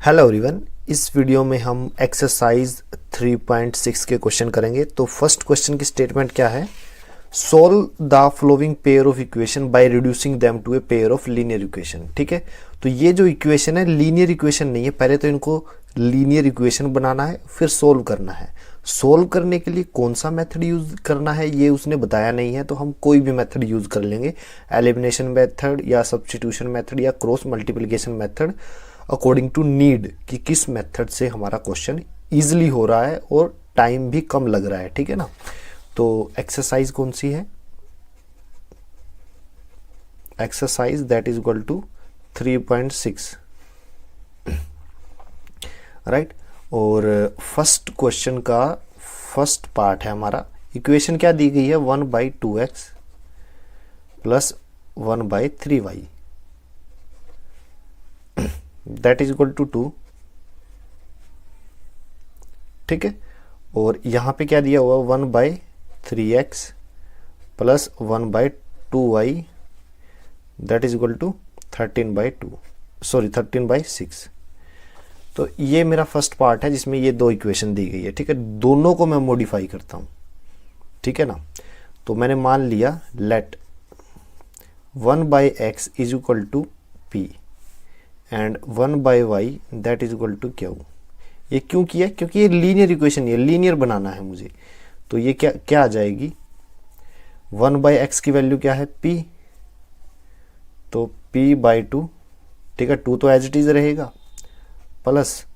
Hello everyone, इस video में हम एक्सरसाइज 3.6 के क्वेश्चन करेंगे। तो फर्स्ट क्वेश्चन की स्टेटमेंट क्या है? Solve the following pair of equation by reducing them to a pair of linear equation. ठीक है, तो ये जो इक्वेशन है लीनियर इक्वेशन नहीं है, पहले तो इनको लीनियर इक्वेशन बनाना है फिर सोल्व करना है। सोल्व करने के लिए कौन सा मेथड यूज करना है ये उसने बताया नहीं है, तो हम कोई भी मेथड यूज कर लेंगे, एलिमिनेशन मेथड या सब्स्टिट्यूशन मेथड या cross multiplication method, according to need कि किस मेथड से हमारा क्वेश्चन इजीली हो रहा है और टाइम भी कम लग रहा है। ठीक है ना, तो एक्सरसाइज कौन सी है? Exercise that is equal to 3.6, right. और फर्स्ट क्वेश्चन का फर्स्ट पार्ट है हमारा, इक्वेशन क्या दी गई है? 1/2x plus 1/3y that is equal to 2। ठीक है, और यहां पे क्या दिया हुआ? 1/3x plus 1/2y that is equal to 13/6। तो ये मेरा फर्स्ट पार्ट है जिसमें ये दो इक्वेशन दी गई है। ठीक है, दोनों को मैं मॉडिफाई करता हूं। ठीक है ना, तो मैंने मान लिया let 1/x is equal to p and 1/y that is equal to q। ये क्यों किया? क्योंकि ये लीनियर इक्वेशन है, लीनियर बनाना है मुझे। तो ये क्या आ जाएगी? 1/x की वैल्यू क्या है? p, तो p/2। ठीक है, 2 तो एज इट इज रहेगा, plus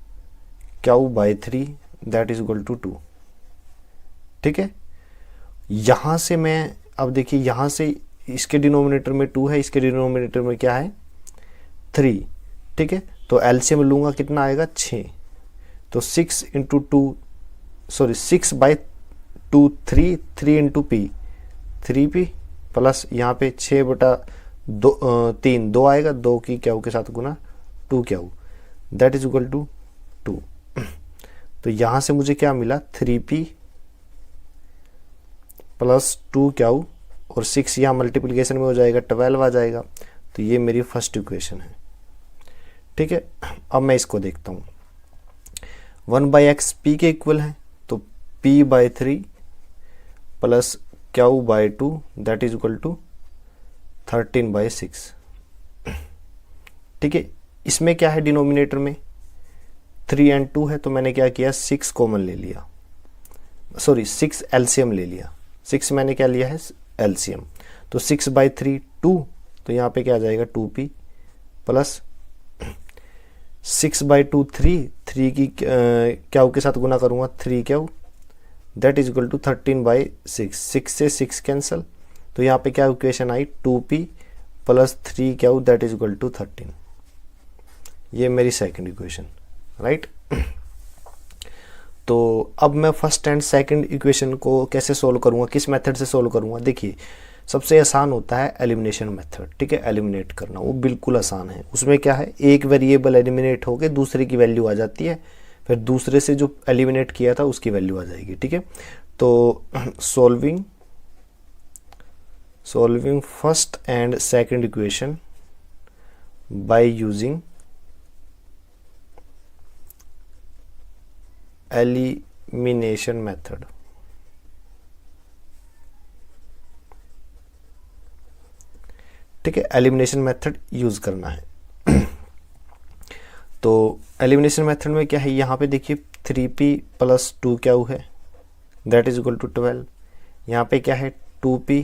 q/3 that is equal to 2। ठीक है, यहां से मैं अब देखिए, यहां से इसके डिनोमिनेटर में 2 है, इसके डिनोमिनेटर में क्या है? 3। ठीक है, तो एलसीएम लूंगा, कितना आएगा? 6। तो 6/2 3 इंटू पी 3p प्लस यहाँ पे 6/3 2 आएगा, 2 की क्यू के साथ गुना 2q that is equal to 2। तो यहां से मुझे क्या मिला? 3p प्लस 2q और 6 यहाँ मल्टीप्लीकेशन में हो जाएगा, 12 आ जाएगा। तो ये मेरी फर्स्ट इक्वेशन है। ठीक है, अब मैं इसको देखता हूं। 1/x p के इक्वल है, तो p/3 plus q/2 that is equal to 13/6। ठीक है, इसमें क्या है? डिनोमिनेटर में 3 एंड 2 है, तो मैंने क्या किया? 6 कॉमन ले लिया, 6 एलसीएम ले लिया। 6 मैंने क्या लिया है? एलसीएम। तो 6/3 2, तो यहाँ पे क्या आ जाएगा? 2p प्लस 6/2 3 की क्यू के साथ गुना करूंगा, 3q that is equal to 13/6। 6 से 6 कैंसल, तो यहाँ पे क्या इक्वेशन आई? 2p plus 3q that is equal to 13। ये मेरी सेकंड इक्वेशन, राइट। तो अब मैं फर्स्ट एंड सेकंड इक्वेशन को कैसे सोल्व करूंगा, किस मेथड से सोल्व करूंगा? देखिए, सबसे आसान होता है एलिमिनेशन मेथड। ठीक है, एलिमिनेट करना वो बिल्कुल आसान है। उसमें क्या है? एक वेरिएबल एलिमिनेट होकर दूसरे की वैल्यू आ जाती है, फिर दूसरे से जो एलिमिनेट किया था उसकी वैल्यू आ जाएगी। ठीक है, तो solving first and second equation by using elimination method. ठीक है, एलिमिनेशन मेथड यूज करना है। तो एलिमिनेशन मेथड में क्या है? यहाँ पे देखिए 3p प्लस 2q है दैट इज इक्वल टू 12। यहाँ पे क्या है? 2p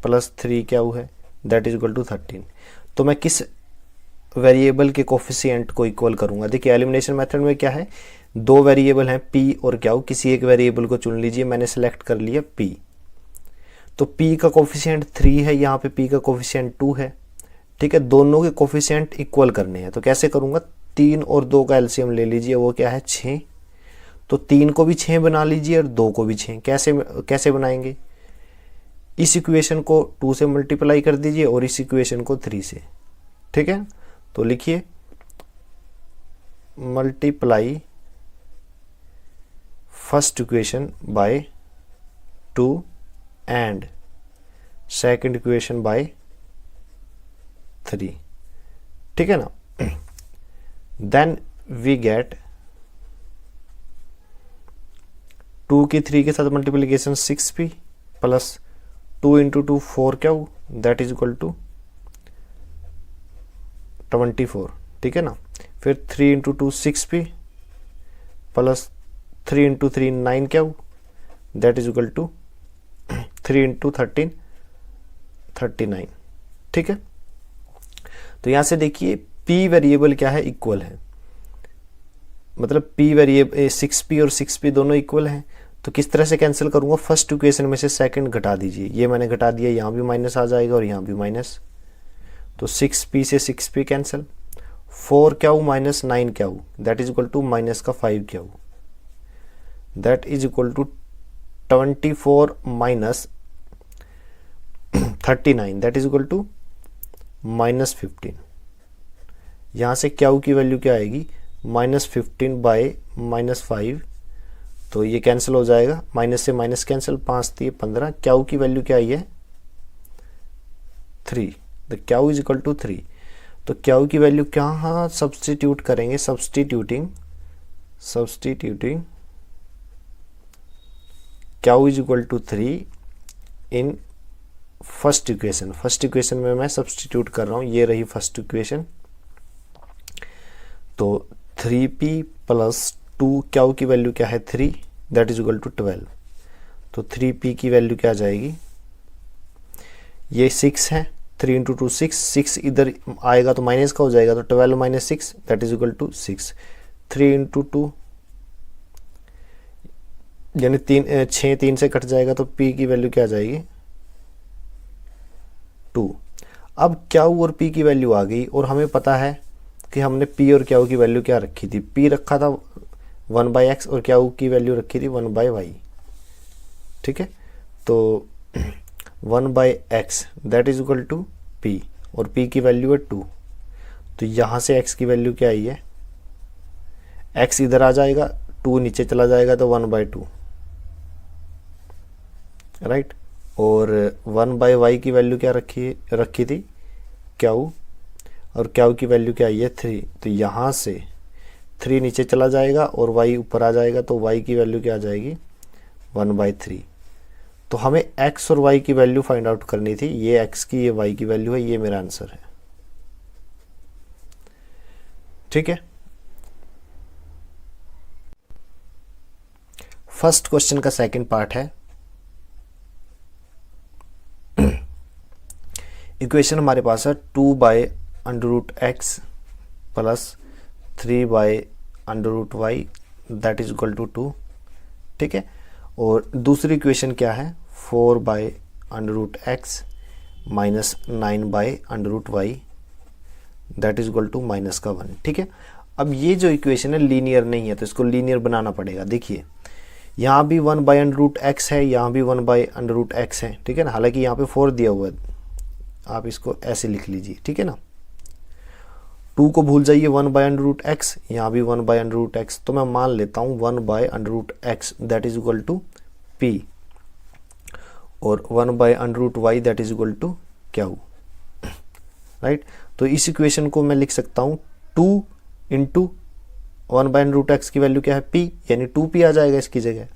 प्लस 3q है दैट इज इक्वल टू 13। तो मैं किस वेरिएबल के कोफिशिएंट को इक्वल करूंगा? देखिए, एलिमिनेशन मेथड में क्या है? दो वेरिएबल हैं p और q, किसी एक वेरिएबल को चुन लीजिए। मैंने सेलेक्ट कर लिया p, तो p का कोफिशिएंट 3 है, यहाँ पे p का कोफिशिएंट 2 है। ठीक है, दोनों के कोफिशिएंट इक्वल करने हैं, तो कैसे करूंगा? 3 और 2 का एलसीएम ले लीजिए, वो क्या है? 6। तो 3 को भी 6 बना लीजिए और 2 को भी 6। कैसे बनाएंगे? इस इक्वेशन को 2 से मल्टीप्लाई कर दीजिए और इस इक्वेशन को 3 से। ठीक है, तो लिखिए multiply first equation by 2 and second equation by 3। ठीक है ना, देन वी गेट 2 की 3 के साथ मल्टीप्लीकेशन 6p प्लस 2 इंटू 2 4 क्या हो, दैट इज इक्वल टू 24, ठीक है ना। फिर 3 इंटू 2 6p प्लस 3 इंटू 3 9 क्या हो, that is equal to 3 into 13 39, ठीक है। तो यहां से देखिए p वेरिएबल क्या है, इक्वल है, मतलब p वेरिएबल 6p और 6p दोनों इक्वल हैं। तो किस तरह से कैंसिल करूंगा, फर्स्ट इक्वेशन में से सेकंड घटा दीजिए, ये मैंने घटा दिया, यहाँ भी माइनस आ जाएगा और यहाँ भी माइनस, तो 6p से 6p कैंसिल, 4 क्या हो माइनस 9 क्या हो, that is equal to minus का 5 क्या हो, that is equal to 24 minus 39, that is equal to minus 15। यहां से क्या की वैल्यू क्या आएगी, माइनस 15 बाय माइनस 5, तो ये कैंसिल हो जाएगा, माइनस से माइनस कैंसिल, 5 3 15, क्या की वैल्यू क्या आई है 3, द क्या इज इक्वल टू 3। तो क्या की वैल्यू क्या सब्सटीट्यूट करेंगे, सब्सटीट्यूटिंग क्या is equal to 3 in first equation. First equation में मैं सब्सटीट्यूट कर रहा हूं, ये रही फर्स्ट इक्वेशन। तो 3p प्लस 2 क्या की वैल्यू क्या है 3, दैट इज इक्वल टू 12। तो 3p की वैल्यू क्या आ जाएगी, ये 6 है, 3 इंटू 2 6 इधर आएगा तो माइनस का हो जाएगा, तो 12 minus 6 that is equal to 6। 3 into 2 यानी 6 3 से कट जाएगा, तो p की वैल्यू क्या आ जाएगी 2। अब क्या और p की वैल्यू आ गई, और हमें पता है कि हमने p और क्या की वैल्यू क्या रखी थी, p रखा था 1/x और क्या की वैल्यू रखी थी 1/y, ठीक है। तो 1/x that is equal to p, और p की वैल्यू है 2, तो यहां से x की वैल्यू क्या आई है, x इधर आ जाएगा, 2 नीचे चला जाएगा, तो 1/2, राइट। और 1/y की वैल्यू क्या रखी थी क्या, और क्या की वैल्यू क्या आई है 3, तो यहाँ से 3 नीचे चला जाएगा और y ऊपर आ जाएगा, तो y की वैल्यू क्या आ जाएगी 1/3। तो हमें x और y की वैल्यू फाइंड आउट करनी थी, ये x की ये y की वैल्यू है, ये मेरा आंसर है, ठीक है। फर्स्ट क्वेश्चन का सेकंड पार्ट है, इक्वेशन हमारे पास है 2/√x plus 3/√y that is equal to 2, ठीक है। और दूसरी इक्वेशन क्या है 4/√x minus 9/√y that is equal to minus का 1, ठीक है। अब ये जो इक्वेशन है लीनियर नहीं है, तो इसको लीनियर बनाना पड़ेगा। देखिए यहाँ भी 1/√x है, यहाँ भी 1/√x है, ठीक है ना। हालांकि यहाँ पे 4 दिया हुआ है, आप इसको ऐसे लिख लीजिए, ठीक है ना। 2 को भूल जाइए, 1/√x, यहाँ भी 1/√x, तो मैं मान लेता हूँ 1/√x that is equal to p, और 1/√y that is equal to क्या, राइट। तो इस इक्वेशन को मैं लिख सकता हूँ 2 इंटू 1/√x की वैल्यू क्या है p, यानी 2p आ जाएगा इसकी जगह,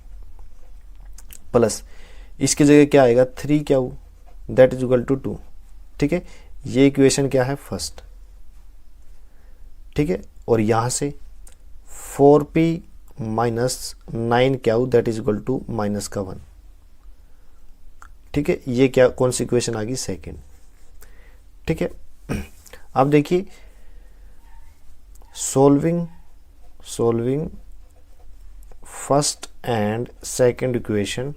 प्लस इसकी जगह क्या आएगा 3 क्या हो, दैट इज इक्वल टू 2, ठीक है। ये इक्वेशन क्या है फर्स्ट, ठीक है। और यहां से 4p माइनस 9 क्या हो, that is equal to minus का 1, ठीक है। ये क्या कौन सी इक्वेशन आ गई सेकेंड, ठीक है। अब देखिए solving first and second equation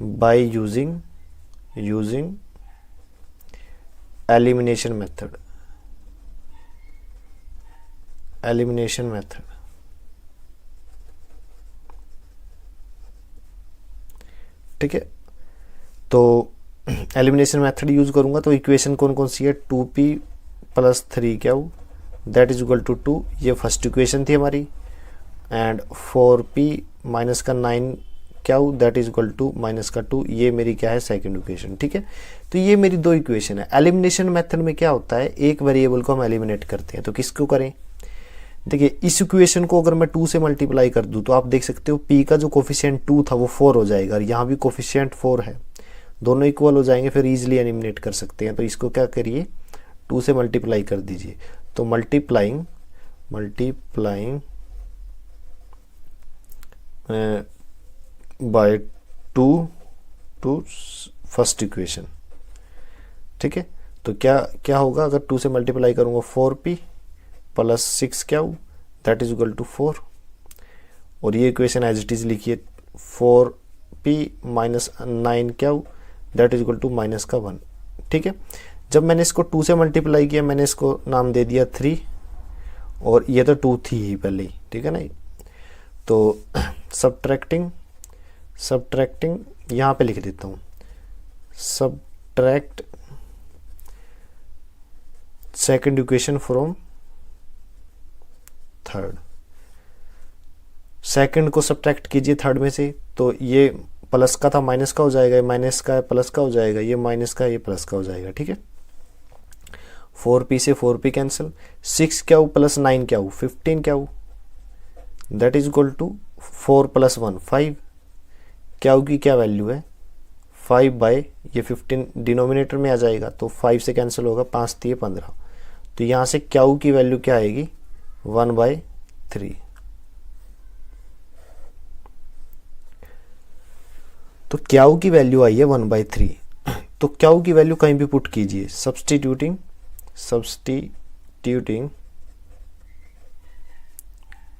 by using elimination method, ठीक है। तो एलिमिनेशन मेथड यूज करूंगा, तो इक्वेशन कौन कौन सी है 2p प्लस 3 क्या हो, दैट इज इक्वल टू 2, ये फर्स्ट इक्वेशन थी हमारी, एंड 4p माइनस का 9 क्या हो, that is equal to minus का 2, ये मेरी क्या है सेकंड इक्वेशन, ठीक है। तो ये मेरी 2 इक्वेशन है। एलिमिनेशन मेथड में क्या होता है, एक वेरिएबल को हम एलिमिनेट करते हैं, तो किसको करें, देखिए इस इक्वेशन को अगर मैं 2 से मल्टीप्लाई कर दूं तो आप देख सकते हो p का जो कोफिशिएंट 2 था वो 4 हो जाएगा और यहाँ भी कोफिशिएंट 4 है, दोनों इक्वल हो जाएंगे, फिर इजीली एलिमिनेट कर सकते हैं। तो इसको क्या करिए 2 से मल्टीप्लाई कर दीजिए। तो multiplying by 2 to first equation, ठीक है। तो क्या क्या होगा अगर 2 से मल्टीप्लाई करूंगा 4p plus 6q that is equal to 4, और ये इक्वेशन एज इट इज लिखिए 4p minus 9q that is equal to minus का 1, ठीक है। जब मैंने इसको 2 से मल्टीप्लाई किया मैंने इसको नाम दे दिया 3, और ये तो 2 थी ही पहले ही, ठीक है ना। तो सब्ट्रैक्टिंग यहाँ पे लिख देता हूँ, subtract second equation from third, second को सब्ट्रैक्ट कीजिए थर्ड में से, तो ये प्लस का था माइनस का हो जाएगा, ये माइनस का है प्लस का हो जाएगा, ये माइनस का है ये प्लस का हो जाएगा, ठीक है। 4p से 4p कैंसिल, 6 क्या हो प्लस 9 क्या हो 15 क्या हो that is equal to 4 plus 1 5, क्या होगी क्या वैल्यू है 5 बाय ये 15 डिनोमिनेटर में आ जाएगा, तो 5 से कैंसिल होगा, 5 3 15, तो यहाँ से क्या की वैल्यू क्या आएगी 1/3। तो क्या की वैल्यू आई है 1/3। तो क्या की वैल्यू कहीं भी पुट कीजिए, सब्सटीट्यूटिंग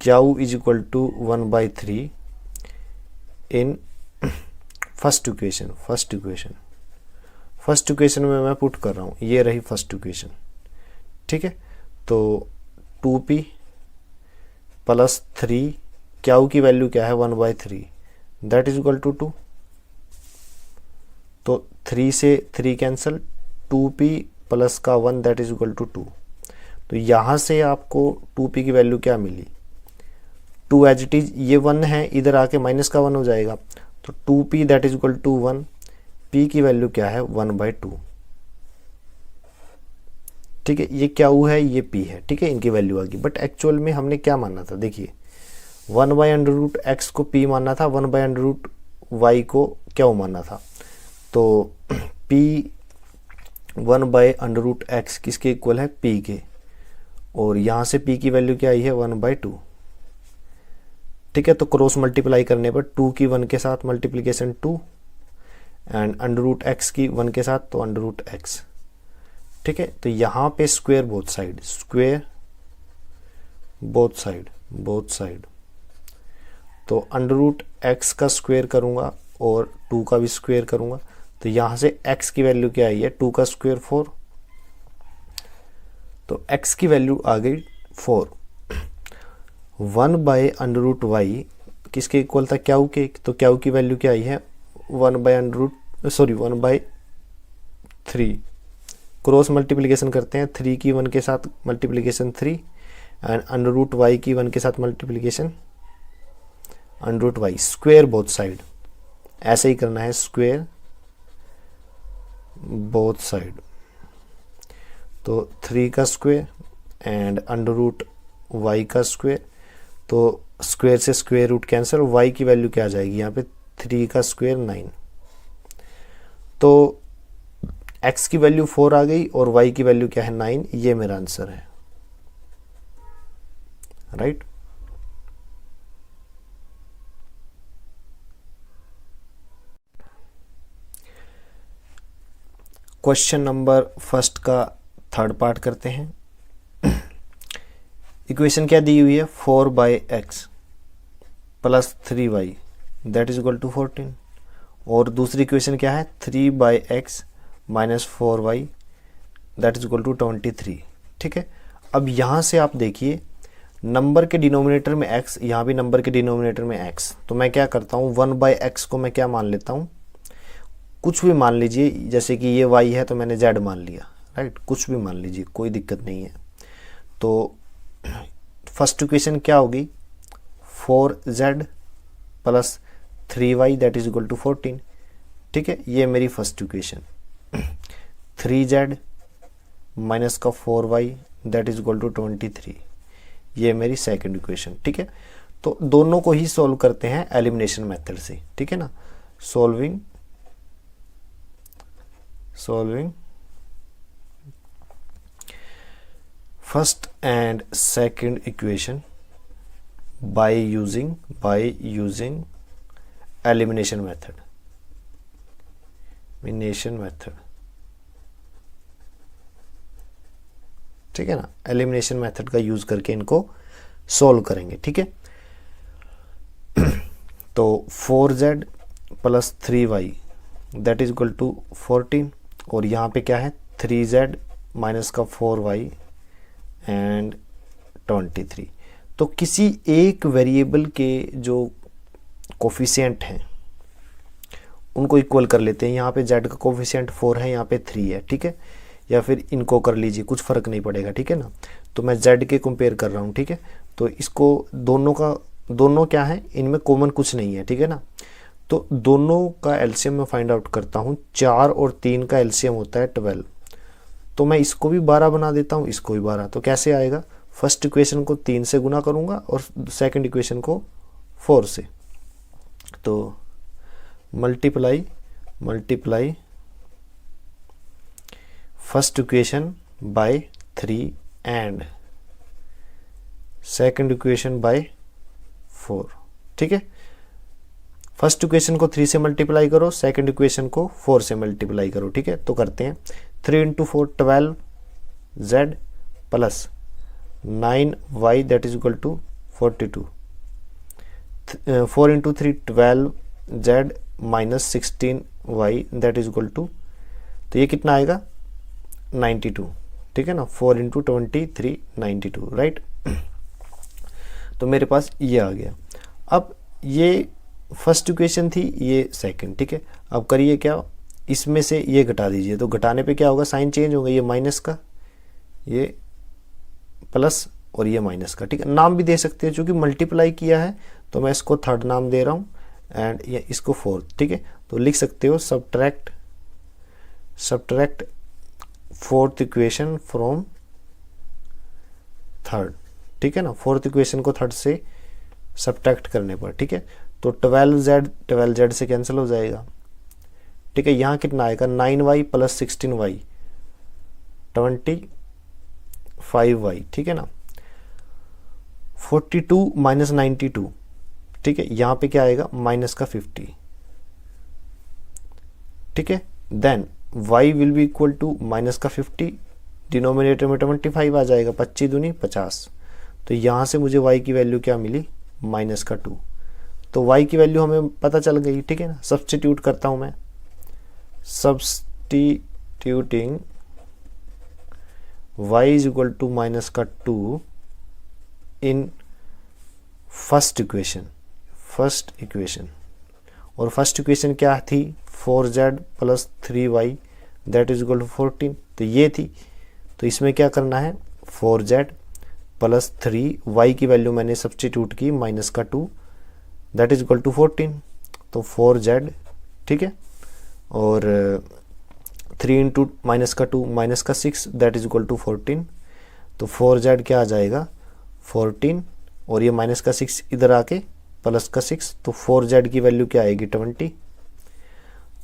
क्या is equal to 1/3 in first equation में मैं पुट कर रहा हूं, ये रही फर्स्ट इक्वेशन, ठीक है। तो 2p प्लस 3 क्या की वैल्यू क्या है 1/3 दैट इज इक्वल टू 2, तो 3 से 3 कैंसिल, 2p प्लस का 1 दैट इज इक्वल टू 2। तो यहाँ से आपको 2p की वैल्यू क्या मिली 2 एज इट इज, ये 1 है इधर आके माइनस का 1 हो जाएगा, तो 2p that is equal to 1, p की वैल्यू क्या है 1/2, ठीक है। ये क्या है ये p है, ठीक है, इनकी वैल्यू आ गई। बट एक्चुअल में हमने क्या माना था, देखिए 1/√x को p मानना था, 1/√y को क्या मानना था, तो p 1/√x किसके इक्वल है p के, और यहाँ से p की वैल्यू क्या आई है 1/2, ठीक है। तो क्रॉस मल्टीप्लाई करने पर 2 की 1 के साथ मल्टीप्लीकेशन 2 एंड √x की 1 के साथ तो √x, ठीक है। तो यहाँ पे स्क्वायर बोथ साइड, तो √x का स्क्वायर करूंगा और 2 का भी स्क्वायर करूंगा, तो यहाँ से x की वैल्यू क्या आई है 2 का स्क्वायर 4, तो x की वैल्यू आ गई 4। 1/√y किसके इक्वल था क्या के, तो क्या की वैल्यू क्या आई है 1/3। क्रॉस मल्टीप्लिकेशन करते हैं, 3 की 1 के साथ मल्टीप्लिकेशन 3 एंड √y की 1 के साथ multiplication √y, square both side, ऐसे ही करना है स्क्वायर बोथ साइड, तो 3 का स्क्वायर एंड √y का स्क्वायर, तो स्क्वायर से स्क्वायर रूट कैंसिल, y की वैल्यू क्या आ जाएगी यहाँ पे 3 का स्क्वायर 9, तो x की वैल्यू 4 आ गई और y की वैल्यू क्या है 9, ये मेरा आंसर है, राइट। क्वेश्चन नंबर फर्स्ट का थर्ड पार्ट करते हैं। इक्वेशन क्या दी हुई है 4/x plus 3y that is equal to 14, और दूसरी इक्वेशन क्या है 3/x minus 4y that is equal to 23, ठीक है। अब यहाँ से आप देखिए नंबर के डिनोमिनेटर में x, यहाँ भी नंबर के डिनोमिनेटर में x, तो मैं क्या करता हूँ 1/x को मैं क्या मान लेता हूँ, कुछ भी मान लीजिए, जैसे कि ये y है तो मैंने z मान लिया, राइट, कुछ भी मान लीजिए कोई दिक्कत नहीं है। तो फर्स्ट इक्वेशन क्या होगी 4z plus 3y that is equal to 14, ठीक है, ये मेरी फर्स्ट इक्वेशन। 3z माइनस का 4y that is equal to 23, ये मेरी सेकंड इक्वेशन। ठीक है, तो दोनों को ही सॉल्व करते हैं एलिमिनेशन मेथड से। ठीक है ना, solving first and second equation by using elimination method. ठीक है ना, एलिमिनेशन मेथड का यूज करके इनको सॉल्व करेंगे। ठीक है, तो 4z plus 3y that is equal to 14, और यहाँ पे क्या है 3z माइनस का 4y एंड 23। तो किसी एक वेरिएबल के जो कोफिशिएंट हैं उनको इक्वल कर लेते हैं। यहाँ पे z का कोफिशिएंट 4 है, यहाँ पे 3 है। ठीक है, या फिर इनको कर लीजिए, कुछ फ़र्क नहीं पड़ेगा। ठीक है ना, तो मैं z के कंपेयर कर रहा हूँ। ठीक है, तो इसको दोनों क्या है, इनमें कॉमन कुछ नहीं है। ठीक है ना, तो दोनों का एलसीएम मैं फाइंड आउट करता हूँ। 4 और 3 का एलसीएम होता है 12, तो मैं इसको भी 12 बना देता हूँ, इसको भी 12। तो कैसे आएगा, फर्स्ट इक्वेशन को 3 से गुना करूँगा और सेकंड इक्वेशन को 4 से। तो multiply first equation by 3 and second equation by 4। ठीक है, फर्स्ट इक्वेशन को 3 से मल्टीप्लाई करो, सेकंड इक्वेशन को 4 से मल्टीप्लाई करो। ठीक है, तो करते हैं 3 into 4 12z plus 9y that is equal to 42। 4 into 3 12z minus 16y that is equal to, तो ये कितना आएगा 92। ठीक है ना, 4 इंटू 23 92, राइट। तो मेरे पास ये आ गया। अब ये फर्स्ट इक्वेशन थी, ये सेकंड। ठीक है, अब करिए क्या, इसमें से ये घटा दीजिए, तो घटाने पे क्या होगा, साइन चेंज होगा, ये माइनस का, ये प्लस और ये माइनस का। ठीक है, नाम भी दे सकते हैं, चूंकि मल्टीप्लाई किया है तो मैं इसको थर्ड नाम दे रहा हूँ एंड ये इसको फोर्थ। ठीक है, तो लिख सकते हो subtract fourth equation from third. ठीक है ना, फोर्थ इक्वेशन को थर्ड से सब्ट्रैक्ट करने पर। ठीक है, तो 12z से कैंसिल हो जाएगा। ठीक है, यहाँ कितना आएगा 9y प्लस 16y 25y। ठीक है ना, 42 माइनस 92। ठीक है, यहाँ पे क्या आएगा माइनस का 50। ठीक है, then y will be equal to minus का 50, डिनोमिनेटर में 25 आ जाएगा, 25 दूनी 50। तो यहाँ से मुझे y की वैल्यू क्या मिली माइनस का 2। तो y की वैल्यू हमें पता चल गई। ठीक है ना, सब्स्टिट्यूट करता हूँ मैं, substituting y is equal to minus का 2 इन फर्स्ट इक्वेशन। और फर्स्ट इक्वेशन क्या थी 4z plus 3y that is equal to 14, तो ये थी। तो इसमें क्या करना है 4z प्लस 3y की वैल्यू मैंने सब्स्टिट्यूट की माइनस का 2 दैट इज इक्वल टू 14, तो 4z। ठीक है, और 3 इंटू माइनस का 2 माइनस का 6 दैट इज इक्वल टू 14, तो 4z क्या आ जाएगा 14, और ये माइनस का 6 इधर आके प्लस का 6, तो 4z की वैल्यू क्या आएगी 20।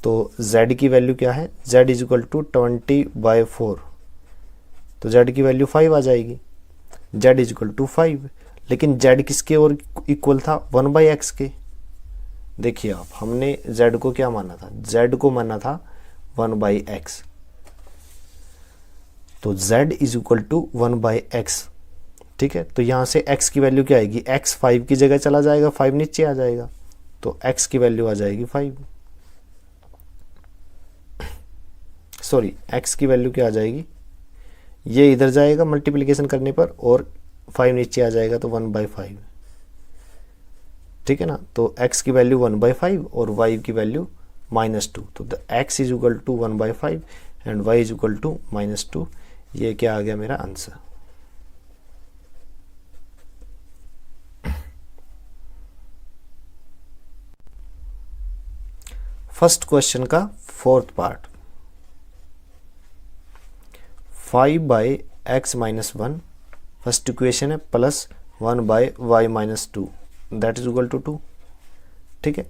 तो z की वैल्यू क्या है z इज इक्वल टू 20/4, तो z की वैल्यू 5 आ जाएगी, z इज इक्वल टू 5। लेकिन z किसके और इक्वल था 1/x के। देखिए आप, हमने z को क्या माना था, z को माना था 1/x, तो z is equal to 1/x। ठीक है, तो यहाँ से x की वैल्यू क्या आएगी, x 5 की जगह चला जाएगा, 5 नीचे आ जाएगा, तो x की वैल्यू आ जाएगी 5। सॉरी, x की वैल्यू क्या आ जाएगी, ये इधर जाएगा मल्टीप्लिकेशन करने पर और 5 नीचे आ जाएगा, तो 1/5। ठीक है ना, तो x की वैल्यू 1/5 और y की वैल्यू -2, तो the x is equal to 1/5 and y is equal to -2। ये क्या आ गया मेरा आंसर। फर्स्ट क्वेश्चन का fourth part, 5/x - 1 first equation है, plus 1 by Y minus two that is equal to 2, ठीक है।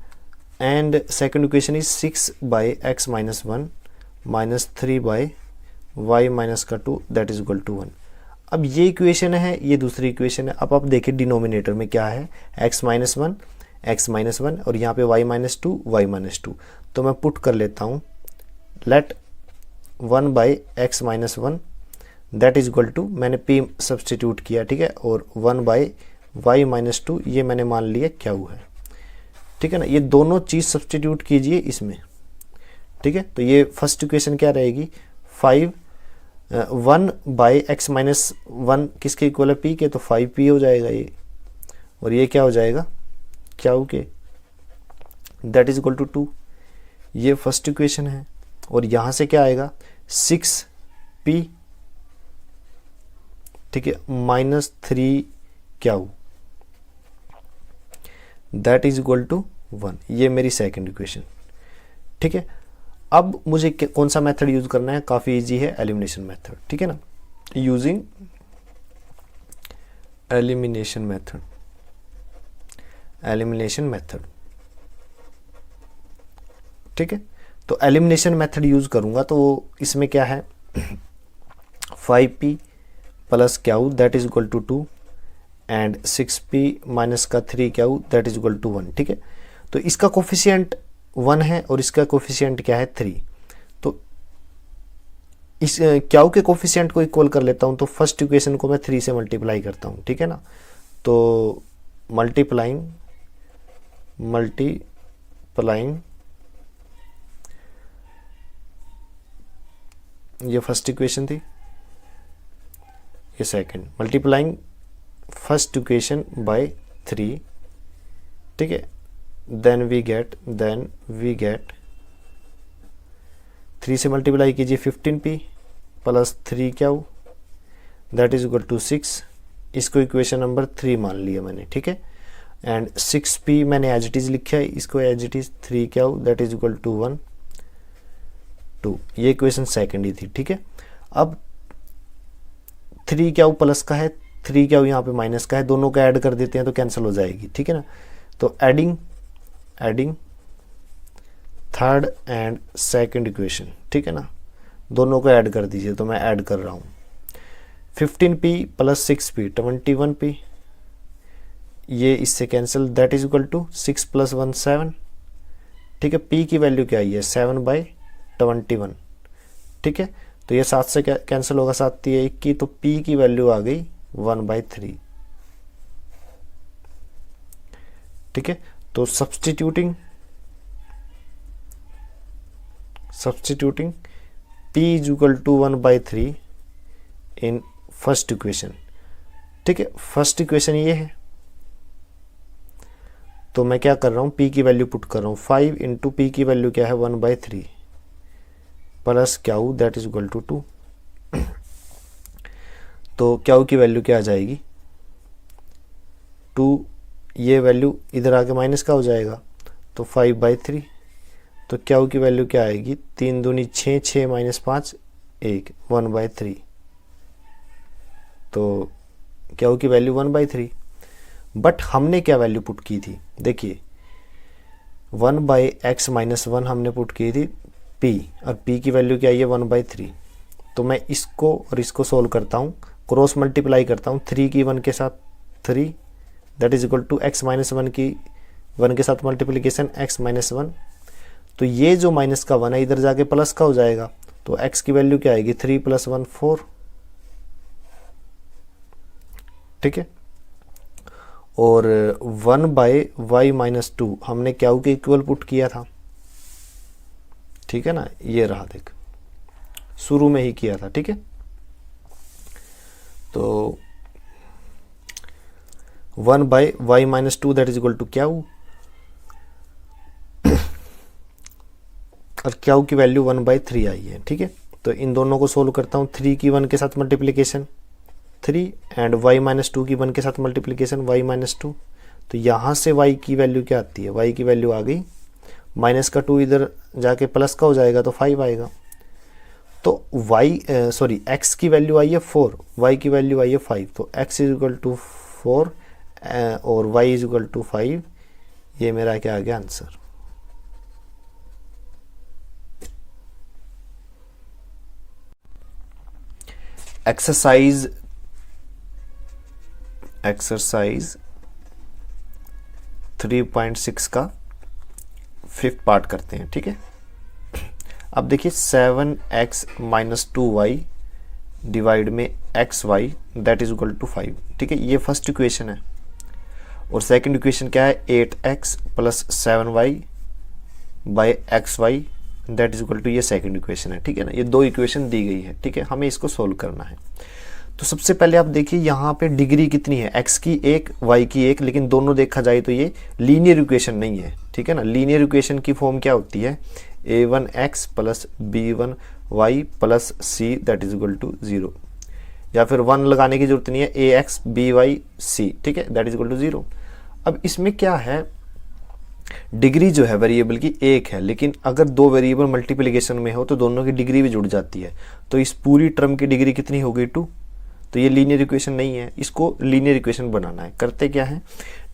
And second equation is 6 by X minus 1 minus 3 by Y minus का 2 दैट इज इक्वल टू 1। अब ये equation है, ये दूसरी इक्वेशन है। अब आप देखिए डिनोमिनेटर में क्या है, x माइनस 1 और यहाँ पे y माइनस 2। तो मैं पुट कर लेता हूँ let 1 by x minus 1 that is equal to, मैंने p सब्सटीट्यूट किया, ठीक है, और 1 बाई वाई माइनस 2 ये मैंने मान लिया क्या है, ठीक है ना। ये दोनों चीज़ सब्सटीट्यूट कीजिए इसमें, ठीक है। तो ये फर्स्ट इक्वेशन क्या रहेगी, 1 बाई एक्स माइनस 1 किसके इक्वल है, p के, तो 5p हो जाएगा ये, और ये क्या हो जाएगा क्या के, दैट इज इक्वल टू 2। ये फर्स्ट इक्वेशन है। और यहाँ से क्या आएगा 6p, ठीक है, minus 3q that is equal to 1। ये मेरी सेकंड इक्वेशन, ठीक है। अब मुझे कौन सा मेथड यूज करना है, काफ़ी इजी है, एलिमिनेशन मेथड, ठीक है ना। यूजिंग एलिमिनेशन मेथड, ठीक है। तो एलिमिनेशन मेथड यूज करूंगा तो इसमें क्या है 5p plus q that is equal to 2 and 6p minus का 3q that is equal to 1, ठीक है। तो इसका कोफिशिएंट 1 है और इसका कोफिशिएंट क्या है 3। तो इस क्यू के कोफिशिएंट को इक्वल कर लेता हूं, तो फर्स्ट इक्वेशन को मैं 3 से मल्टीप्लाई करता हूं, ठीक है ना। तो मल्टीप्लाइंग ये फर्स्ट इक्वेशन थी, ये second, multiplying first equation by 3, ठीक है। देन वी गेट 3 से मल्टीप्लाई कीजिए 15p plus 3q that is equal to 6। इसको इक्वेशन नंबर 3 मान लिया मैंने, ठीक है। एंड 6p मैंने एज इट इज लिखा है, इसको as it is 3q that is equal to 1 2। ये इक्वेशन सेकंड ही थी, ठीक है। अब 3q प्लस का है, 3q यहाँ पे माइनस का है, दोनों का ऐड कर देते हैं तो कैंसिल हो जाएगी, ठीक है ना। तो adding third and second equation, ठीक है ना, दोनों को ऐड कर दीजिए। तो मैं ऐड कर रहा हूँ 15p प्लस 6p 21p, ये इससे cancel that is equal to 6 plus 1 7, ठीक है। p की वैल्यू क्या आई है 7/21, ठीक है। तो ये 7 से कैंसिल होगा, 7 3 21, तो p की वैल्यू आ गई 1/3, ठीक है। तो substituting p is equal to 1/3 in first equation, ठीक है। फर्स्ट इक्वेशन ये है, तो मैं क्या कर रहा हूं p की वैल्यू पुट कर रहा हूं, 5 इंटू p की वैल्यू क्या है 1/3 plus q that is equal to 2। तो क्यू की वैल्यू क्या आ जाएगी 2, ये वैल्यू इधर आके माइनस का हो जाएगा, तो 5/3। तो क्यू की वैल्यू क्या आएगी 3 दूनी 6, 6 माइनस 5 1 1/3। तो क्यू की वैल्यू 1/3, बट हमने क्या वैल्यू पुट की थी, देखिए 1/x माइनस 1 हमने पुट की थी p, और p की वैल्यू क्या है 1/3। तो मैं इसको और इसको सोल्व करता हूँ, क्रॉस मल्टीप्लाई करता हूँ, 3 की 1 के साथ 3 that is equal to x minus 1 की 1 के साथ मल्टीप्लीकेशन x माइनस 1। तो ये जो माइनस का 1 है इधर जाके प्लस का हो जाएगा, तो x की वैल्यू क्या आएगी 3 + 1 4, ठीक है। और 1/y माइनस 2 हमने क्यू के इक्वल पुट किया था, ठीक है ना, ये रहा, देख शुरू में ही किया था, ठीक है। तो 1/y minus 2 that is equal to q, और क्यू की वैल्यू 1/3 आई है, ठीक है। तो इन दोनों को सोल्व करता हूँ, 3 की 1 के साथ मल्टीप्लीकेशन 3 एंड y माइनस 2 की 1 के साथ मल्टीप्लीकेशन y माइनस 2। तो यहाँ से y की वैल्यू क्या आती है, y की वैल्यू आ गई, माइनस का 2 इधर जाके प्लस का हो जाएगा तो 5 आएगा। तो x की वैल्यू आई है 4, y की वैल्यू आई है 5, तो x इज इक्वल टू 4 और y इज इक्वल टू 5। ये मेरा क्या आ गया आंसर। एक्सरसाइज 3.6 का 5th पार्ट करते हैं। ठीक है, अब देखिए 7x माइनस 2y डिवाइड में xy that is equal to 5। ठीक है, ये फर्स्ट इक्वेशन है। और सेकंड इक्वेशन क्या है, 8x plus 7y by xy that is equal to, ये सेकंड इक्वेशन है। ठीक है ना, ये दो इक्वेशन दी गई है। ठीक है, हमें इसको सोल्व करना है। तो सबसे पहले आप देखिए यहाँ पे डिग्री कितनी है, x की एक y की एक, लेकिन दोनों देखा जाए तो ये लीनियर इक्वेशन नहीं है। ठीक है ना, लीनियर इक्वेशन की फॉर्म क्या होती है, a1x plus b1y plus c that is equal to 0, या फिर 1 लगाने की जरूरत नहीं है, ax by c। ठीक है, दैट इज इक्वल टू 0। अब इसमें क्या है, डिग्री जो है वेरिएबल की एक है, लेकिन अगर दो वेरिएबल मल्टीप्लिकेशन में हो तो दोनों की डिग्री भी जुड़ जाती है। तो इस पूरी टर्म की डिग्री कितनी हो गई, 2। तो ये लीनियर इक्वेशन नहीं है, इसको लीनियर इक्वेशन बनाना है। करते क्या है,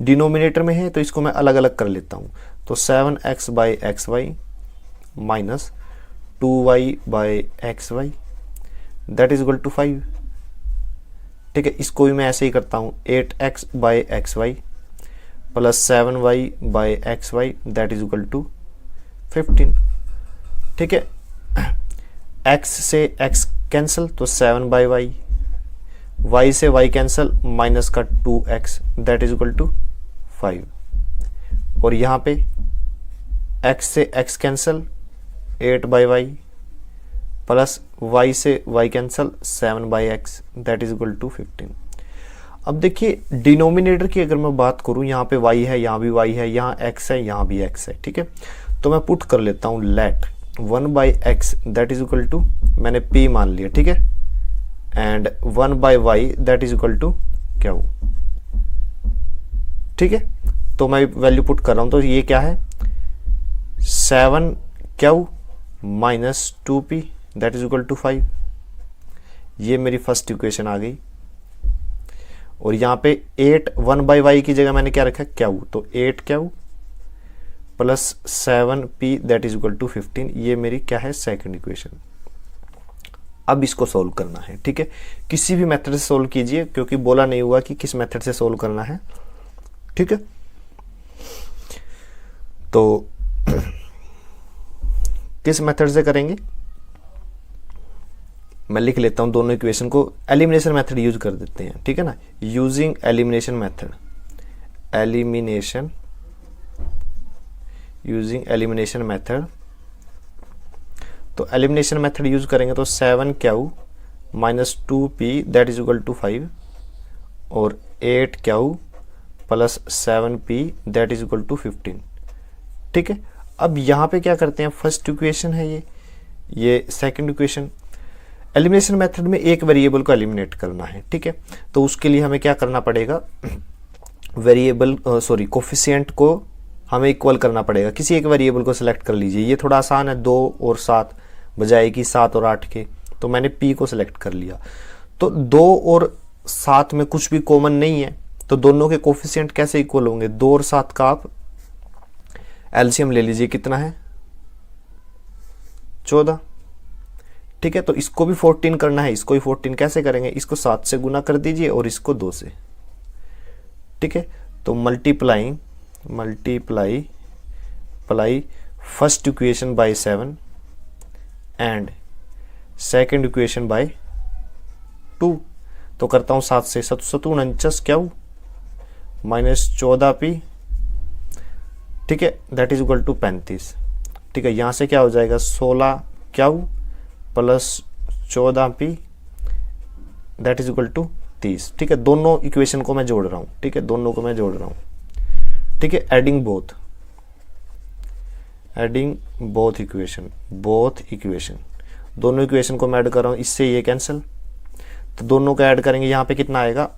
डिनोमिनेटर में है तो इसको मैं अलग अलग कर लेता हूँ। तो 7x by x y minus 2y by x y that is equal to 5। ठीक है, इसको भी मैं ऐसे ही करता हूँ, 8x by x y plus 7y by x y that is equal to 15। ठीक है, x से x कैंसिल तो 7 बाई वाई, y से y कैंसिल माइनस का 2x that is equal to 5। और यहाँ पे x से x cancel 8 by y plus y से y cancel 7 by x that is equal to 15। अब देखिए डिनोमिनेटर की अगर मैं बात करूं, यहाँ पे y है, यहाँ भी y है, यहाँ x है, यहाँ भी x है। ठीक है, तो मैं पुट कर लेता हूँ let 1 by x that is equal to, मैंने p मान लिया। ठीक है, and 1 by y that is equal to क्या हो। ठीक है, तो मैं वैल्यू पुट कर रहा हूं, तो ये क्या है 7 क्या minus 2p that is equal to 5। ये मेरी फर्स्ट इक्वेशन आ गई। और यहाँ पे 8 1 बाई वाई की जगह मैंने क्या रखा, क्या तो 8 क्या plus 7p that is equal to 15। ये मेरी क्या है सेकंड इक्वेशन। अब इसको सोल्व करना है। ठीक है, किसी भी मेथड से सोल्व कीजिए, क्योंकि बोला नहीं हुआ कि किस मेथड से सोल्व करना है। ठीक है, तो किस मेथड से करेंगे, मैं लिख लेता हूं दोनों इक्वेशन को। एलिमिनेशन मेथड यूज कर देते हैं। ठीक है ना, using elimination method, using elimination method. तो एलिमिनेशन मेथड यूज करेंगे तो 7 क्या minus 2p that is equal to 5 और 8 क्या plus 7p that is equal to 15। ठीक है, अब यहाँ पे क्या करते हैं, फर्स्ट इक्वेशन है ये सेकंड इक्वेशन। एलिमिनेशन मेथड में एक वेरिएबल को एलिमिनेट करना है। ठीक है, तो उसके लिए हमें क्या करना पड़ेगा, वेरिएबल कोफिशिएंट को हमें इक्वल करना पड़ेगा। किसी एक वेरिएबल को सिलेक्ट कर लीजिए, ये थोड़ा आसान है, 2 और 7 बजाय कि 7 और 8 के। तो मैंने p को सिलेक्ट कर लिया। तो 2 और 7 में कुछ भी कॉमन नहीं है, तो दोनों के कोफिशिएंट कैसे इक्वल होंगे, 2 और 7 का आप एलसीएम ले लीजिए, कितना है 14। ठीक है, तो इसको भी 14 करना है, इसको भी 14 कैसे करेंगे, इसको 7 से गुना कर दीजिए और इसको 2 से। ठीक है, तो multiply first equation by 7 and second equation by 2। तो करता हूं 7 से 7 49 क्या माइनस 14p। ठीक है, दैट इज इक्वल टू 35। ठीक है, यहां से क्या हो जाएगा 16 क्या plus 14p that is equal to 30। ठीक है, दोनों इक्वेशन को मैं जोड़ रहा हूं। ठीक है, दोनों को मैं जोड़ रहा हूं। ठीक है, एडिंग बोथ इक्वेशन, दोनों इक्वेशन को मैं ऐड कर रहा हूं, इससे ये कैंसिल, तो दोनों को ऐड करेंगे, यहां पे कितना आएगा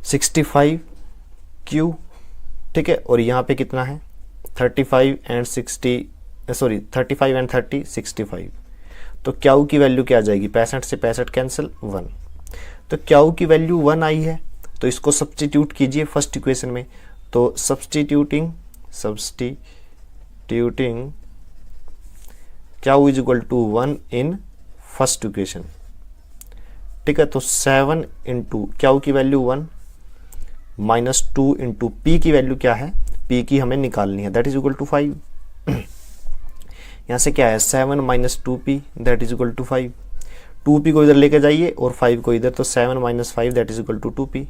65 क्यू। ठीक है, और यहां पे कितना है 35 एंड 30 65। तो क्यू की वैल्यू क्या आ जाएगी, 65 से 65 कैंसिल 1। तो क्याऊ की वैल्यू 1 आई है, तो इसको सब्स्टिट्यूट कीजिए फर्स्ट इक्वेशन में। तो substituting Q is equal to 1 in first equation, ठीक है। तो 7 इंटू क्याऊ की वैल्यू 1 माइनस 2 इंटू पी की वैल्यू क्या है, पी की हमें निकालनी है, दैट इज इक्वल टू 5। यहाँ से क्या है 7 minus 2p that is equal to 5। 2p को इधर लेके जाइए और 5 को इधर, तो 7 minus 5 that is equal to 2p।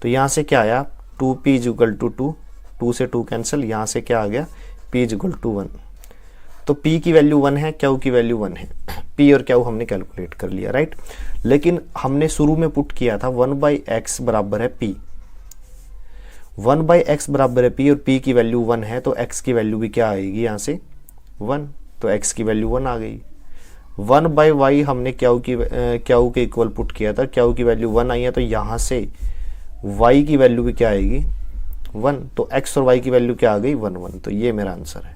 तो यहाँ से क्या आया 2p इज इक्वल टू 2, 2 से 2 कैंसिल, यहाँ से क्या आ गया p इज इक्वल टू 1। तो p की वैल्यू 1 है, क्याऊ की वैल्यू 1 है, p और क्याऊ हमने कैलकुलेट कर लिया, राइट। लेकिन हमने शुरू में पुट किया था 1/x बराबर है p, 1/x बराबर है p और p की वैल्यू 1 है, तो x की वैल्यू भी क्या आएगी यहाँ से 1, तो x की वैल्यू 1 आ गई। 1/y हमने क्याऊ के इक्वल पुट किया था, क्याऊ की वैल्यू 1 आई है, तो यहाँ से y की वैल्यू भी क्या आएगी 1, तो x और y की वैल्यू क्या आ गई 1 1, तो ये मेरा आंसर है।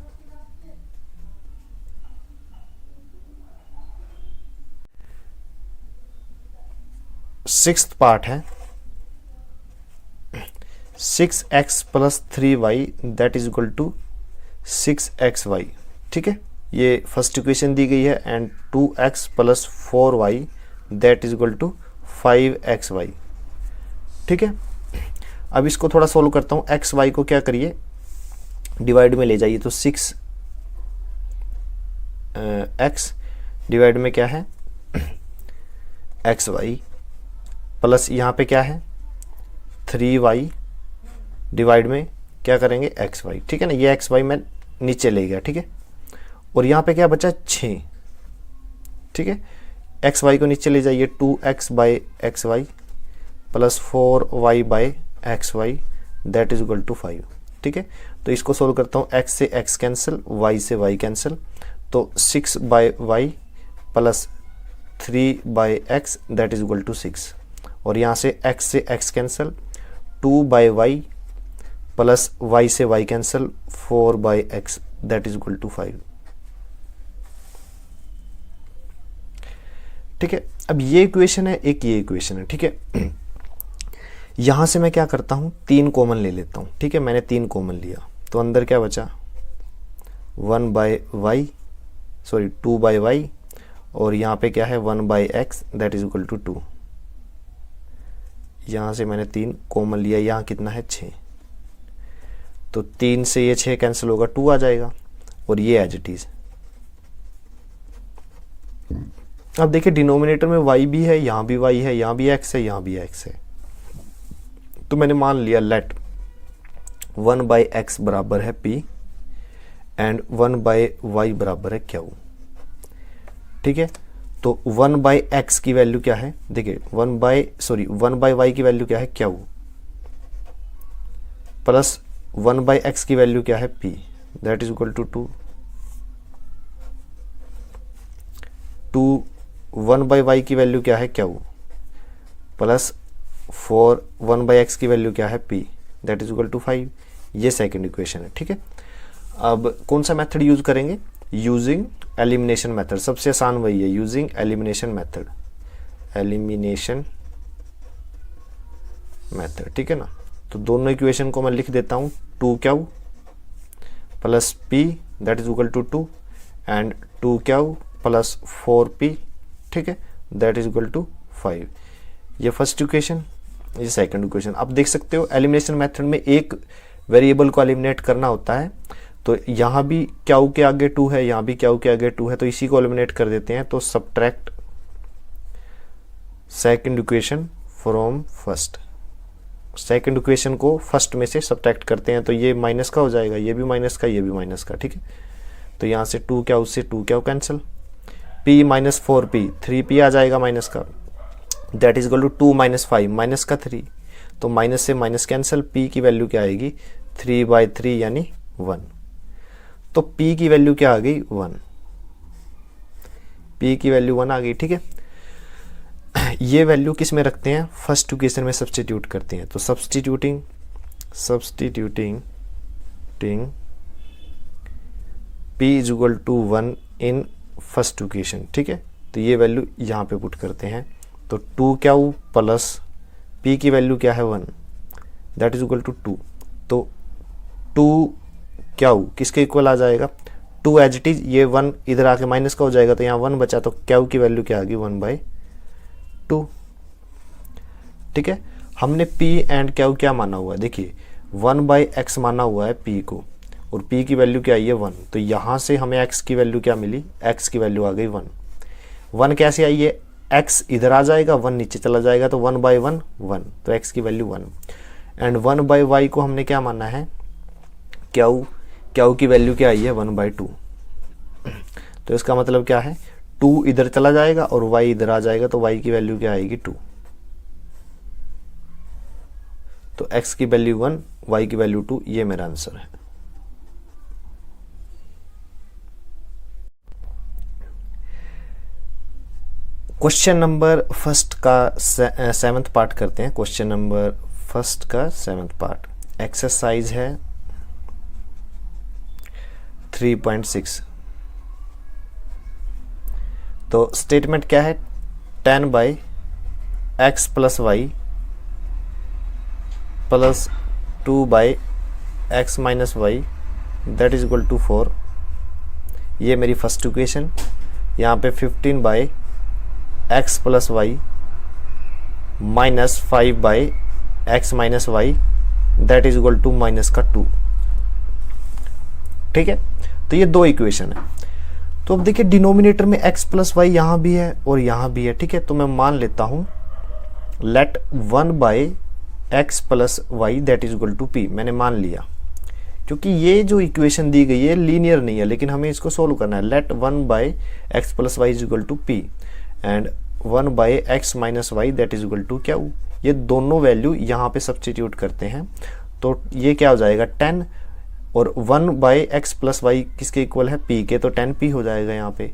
सिक्स्थ पार्ट है 6x plus 3y that is equal to 6xy, ठीक है। ये फर्स्ट इक्वेशन दी गई है and 2x plus 4y that is equal to 5xy, ठीक है। अब इसको थोड़ा सोल्व करता हूँ। एक्स वाई को क्या करिए डिवाइड में ले जाइए, तो 6x डिवाइड में क्या है xy प्लस यहाँ पे क्या है 3y डिवाइड में क्या करेंगे xy, ठीक है ना। ये xy मैं नीचे ले गया, ठीक है। और यहाँ पे क्या बचा 6, ठीक है। xy को नीचे ले जाइए 2x by xy plus 4y by xy that is equal to 5, ठीक है। तो इसको सोल्व करता हूँ, x से x कैंसिल, y से y कैंसिल, तो 6 by y plus 3 by x that is equal to 6, और यहाँ से x से x cancel, 2 by y plus y से y cancel, 4 by x that is equal to 5, ठीक है। अब ये इक्वेशन है, एक ये इक्वेशन है, ठीक है। यहां से मैं क्या करता हूं 3 कॉमन ले लेता हूं, ठीक है। मैंने 3 कॉमन लिया, तो अंदर क्या बचा 1 by y, sorry 2 by y, और यहाँ पे क्या है 1 by x that is equal to 2। यहाँ से मैंने 3 कॉमन लिया, यहाँ कितना है 6, तो 3 से ये 6 कैंसिल होगा, 2 आ जाएगा, और ये एज इट इज। अब देखिए डिनोमिनेटर में y भी है, यहाँ भी y है, यहाँ भी x है, यहाँ भी x है, तो मैंने मान लिया लेट 1 बाई एक्स बराबर है p एंड 1 बाई वाई बराबर है q, ठीक है। तो 1 बाई एक्स की वैल्यू क्या है, देखिए 1 बाई वाई की वैल्यू क्या है q, प्लस 1 बाई एक्स की वैल्यू क्या है p that is equal to 2 1 by y की वैल्यू क्या है q, प्लस 1 बाई एक्स की वैल्यू क्या है p that is equal to 5। ये सेकंड इक्वेशन है, ठीक है। अब कौन सा मेथड यूज करेंगे, यूजिंग एलिमिनेशन मेथड, सबसे आसान वही है, यूजिंग एलिमिनेशन मेथड, ठीक है ना। तो दोनों इक्वेशन को मैं लिख देता हूँ, 2q plus p that is equal to 2 and 2q plus 4p, ठीक है, दैट इज इक्वल टू 5। ये फर्स्ट इक्वेशन, ये सेकंड इक्वेशन। आप देख सकते हो एलिमिनेशन मेथड में एक वेरिएबल को एलिमिनेट करना होता है, तो यहाँ भी क्याऊ के आगे 2 है, यहाँ भी क्याऊ के आगे 2 है, तो इसी को एलिमिनेट कर देते हैं। तो subtract second equation from first, second equation को फर्स्ट में से सबट्रैक्ट करते हैं, तो ये माइनस का हो जाएगा, ये भी माइनस का, ये भी माइनस का, ठीक है। तो यहाँ से 2 क्याऊ से 2 Q cancel, p minus 4p 3p आ जाएगा माइनस का, that is equal to 2 minus 5 minus का 3, तो माइनस से माइनस कैंसिल, p की वैल्यू क्या आएगी 3 बाई 3 यानी 1, तो p की वैल्यू क्या आ गई 1, p की वैल्यू 1 आ गई, ठीक है। ये वैल्यू किस में रखते हैं, फर्स्ट इक्वेशन में सब्स्टिट्यूट करते हैं, तो substituting p is equal to 1 in first equation, ठीक है। तो ये वैल्यू यहाँ पे पुट करते हैं, तो 2 क्यू प्लस p की वैल्यू क्या है 1, दैट इज इक्वल टू 2। तो 2 क्यू किसके इक्वल आ जाएगा, 2 एज इट इज, ये 1 इधर आके माइनस का हो जाएगा तो यहाँ 1 बचा, तो क्यू की वैल्यू क्या आ गई 1/2। ठीक है, हमने p एंड क्यू क्या माना हुआ है, देखिए 1/x माना हुआ है p को, और p की वैल्यू क्या आई है 1, तो यहाँ से हमें x की वैल्यू क्या मिली, x की वैल्यू आ गई 1। 1 कैसे आई है, x इधर आ जाएगा, 1 नीचे चला जाएगा, तो 1/1 1, तो x की वैल्यू 1। एंड 1/y को हमने क्या माना है, क्यू की वैल्यू क्या आई है 1/2। तो इसका मतलब क्या है, 2 इधर चला जाएगा और y इधर आ जाएगा, तो y की वैल्यू क्या आएगी 2। तो x की वैल्यू 1, y की वैल्यू 2, ये मेरा आंसर है। क्वेश्चन नंबर फर्स्ट का 7th पार्ट करते हैं। क्वेश्चन नंबर फर्स्ट का 7th पार्ट एक्सरसाइज है 3.6। तो स्टेटमेंट क्या है, 10/x + y plus 2/x - y that is equal to 4। ये मेरी फर्स्ट इक्वेशन। यहाँ पे 15/x + y minus 5/x - y that is equal to -2। ठीक है, तो ये दो इक्वेशन है। तो अब देखिए डिनोमिनेटर में x + y यहाँ भी है और यहाँ भी है। ठीक है, तो मैं मान लेता हूँ let 1/x + y that is equal to p, मैंने मान लिया, क्योंकि ये जो इक्वेशन दी गई है लीनियर नहीं है, लेकिन हमें इसको सोल्व करना है। Let 1/x + y is equal to p and 1/x - y that is equal to क्या, ये दोनों वैल्यू यहाँ पे सब्स्टिट्यूट करते हैं, तो ये क्या हो जाएगा 10, और 1/x + y किसके इक्वल है, p के, तो 10p हो जाएगा यहाँ पे।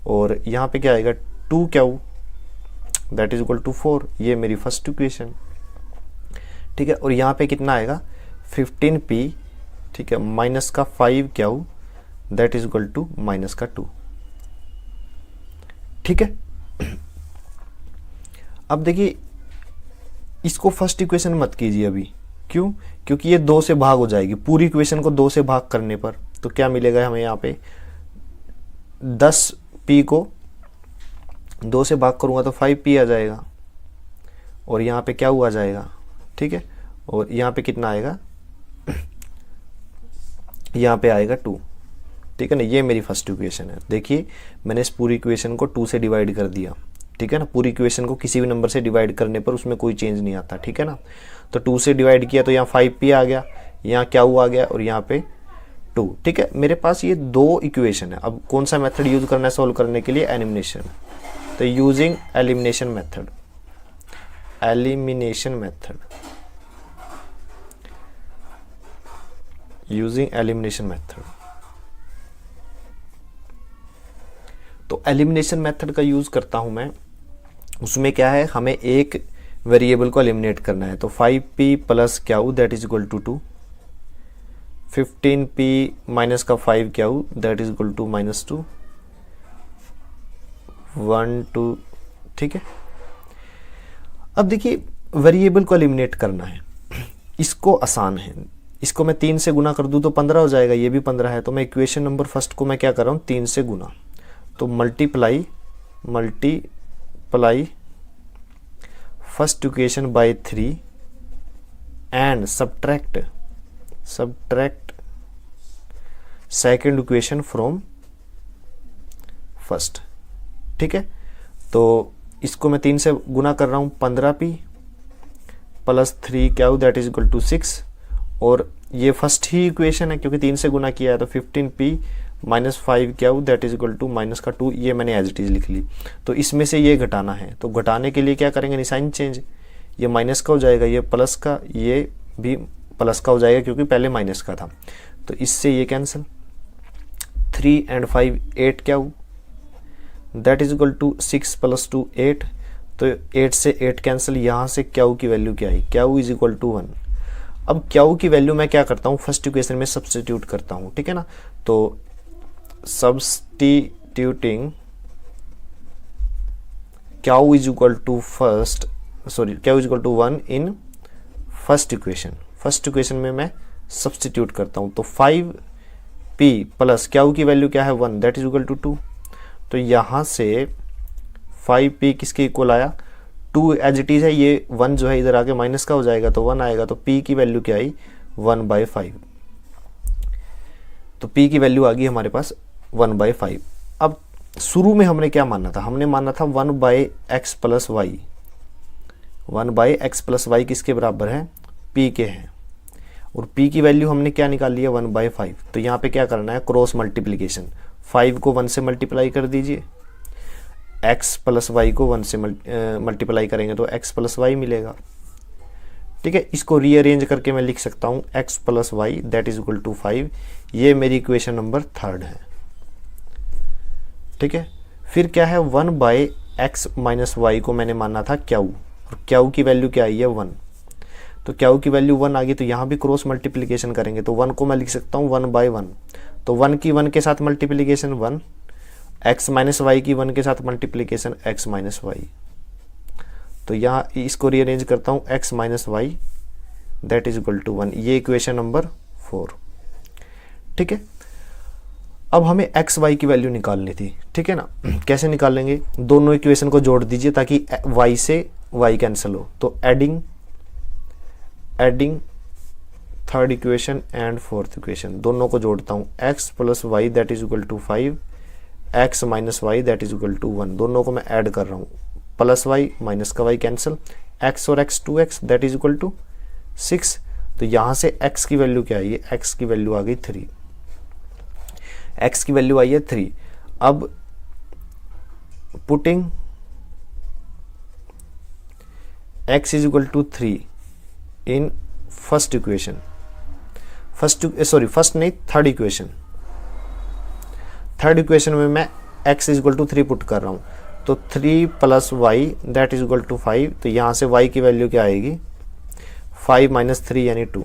और यहाँ पे क्या आएगा 2q that is equal to 4। ये मेरी फर्स्ट इक्वेशन। ठीक है, और यहाँ पे कितना आएगा 15p, ठीक है, माइनस का 5q that is equal to -2। ठीक है, अब देखिए इसको फर्स्ट इक्वेशन मत कीजिए अभी, क्यों, क्योंकि ये 2 से भाग हो जाएगी। पूरी इक्वेशन को 2 से भाग करने पर तो क्या मिलेगा हमें, यहाँ पे 10p को 2 से भाग करूंगा तो 5p आ जाएगा, और यहाँ पे क्या हुआ जाएगा। ठीक है, और यहाँ पे कितना आएगा, यहाँ पे आएगा 2। ठीक है ना, ये मेरी फर्स्ट इक्वेशन है। देखिए मैंने इस पूरी इक्वेशन को 2 से डिवाइड कर दिया। ठीक है ना, पूरी इक्वेशन को किसी भी नंबर से डिवाइड करने पर उसमें कोई चेंज नहीं आता। ठीक है ना, तो 2 से डिवाइड किया तो यहाँ 5p आ गया, यहाँ क्या हुआ आ गया, और यहाँ पे 2। ठीक है, मेरे पास ये 2 इक्वेशन है। अब कौन सा मेथड यूज करना है सोल्व करने के लिए, एलिमिनेशन। तो using elimination method, using elimination method. तो एलिमिनेशन मेथड का यूज करता हूं मैं। उसमें क्या है, हमें एक वेरिएबल को एलिमिनेट करना है। तो 5p + q that is equal to 2, 15p minus का 5q that is equal to -2, 1 2। ठीक है, अब देखिए वेरिएबल को एलिमिनेट करना है, इसको आसान है। इसको मैं 3 से गुना कर दूं तो 15 हो जाएगा, ये भी 15 है। तो मैं इक्वेशन नंबर फर्स्ट को मैं क्या कर रहा हूँ 3 से गुना, तो multiply first equation by 3 and subtract second equation from first. ठीक है, तो इसको मैं 3 से गुना कर रहा हूँ, 15p + 3q that is equal to 6, और ये फर्स्ट ही इक्वेशन है क्योंकि 3 से गुना किया है, तो 15p - 5q that is equal to -2। ये मैंने एज इट इज लिख ली। तो इसमें से ये घटाना है, तो घटाने के लिए क्या करेंगे, निशान चेंज, ये माइनस का हो जाएगा, ये प्लस का, ये भी प्लस का हो जाएगा क्योंकि पहले माइनस का था। तो इससे ये cancel, 3 and 5 8q that is equal to 6 + 2 8। तो 8 से 8 कैंसिल, यहाँ से q की वैल्यू क्या आई, q इज इक्वल टू 1। अब q की वैल्यू मैं क्या करता हूँ, फर्स्ट इक्वेशन में सब्स्टिट्यूट करता हूँ। ठीक है ना, तो substituting q is equal to q is equal to 1 in first equation. First equation में मैं सब्सटीट्यूट करता हूँ, तो 5p प्लस क्यू की वैल्यू क्या है 1, दैट इज इक्वल टू 2। तो यहाँ से 5p किसके इक्वल आया 2 एज इट इज है, ये 1 जो है इधर आके माइनस का हो जाएगा तो 1 आएगा, तो p की वैल्यू क्या आई 1/5। तो p की वैल्यू आ गई हमारे पास 1/5। अब शुरू में हमने क्या माना था, हमने माना था 1/x plus Y. 1/x plus Y किसके बराबर है p के हैं, और p की वैल्यू हमने क्या निकाल लिया 1/5। तो यहाँ पे क्या करना है क्रॉस मल्टीप्लीकेशन, 5 को 1 से मल्टीप्लाई कर दीजिए, x प्लस वाई को 1 से मल्टीप्लाई करेंगे तो x प्लस वाई मिलेगा। ठीक है, इसको रीअरेंज करके मैं लिख सकता हूँ x plus y that is equal to 5। ये मेरी इक्वेशन नंबर 3 है। ठीक है, फिर क्या है 1/x माइनस वाई को मैंने माना था क्यू, और क्यू की वैल्यू क्या आई है 1। तो क्यू की वैल्यू 1 आ गई, तो यहाँ भी क्रॉस मल्टीप्लीकेशन करेंगे तो 1 को मैं लिख सकता हूँ 1/1। तो 1 की 1 के साथ मल्टीप्लीकेशन 1, x माइनस वाई की 1 के साथ मल्टीप्लीकेशन x माइनस वाई। तो यहाँ इसको रीअरेंज करता हूँ x minus y that is equal to 1। ये इक्वेशन नंबर 4। ठीक है, अब हमें x y की वैल्यू निकालनी थी। ठीक है ना, कैसे निकालेंगे, दोनों इक्वेशन को जोड़ दीजिए ताकि y से y कैंसिल हो। तो adding third equation and fourth equation, दोनों को जोड़ता हूँ, x plus y that is equal to 5, x minus y that is equal to 1। दोनों को मैं ऐड कर रहा हूँ, प्लस वाई माइनस का वाई कैंसिल, x और x 2x that is equal to 6। तो यहाँ से x की वैल्यू क्या आई है, x की वैल्यू आ गई 3। x की वैल्यू आई है 3। अब putting x is equal to 3 in first equation, third equation. Third equation में मैं x is equal to 3 put कर रहा हूँ, तो 3 plus y that is equal to 5। तो यहाँ से y की वैल्यू क्या आएगी 5 माइनस 3 यानी 2।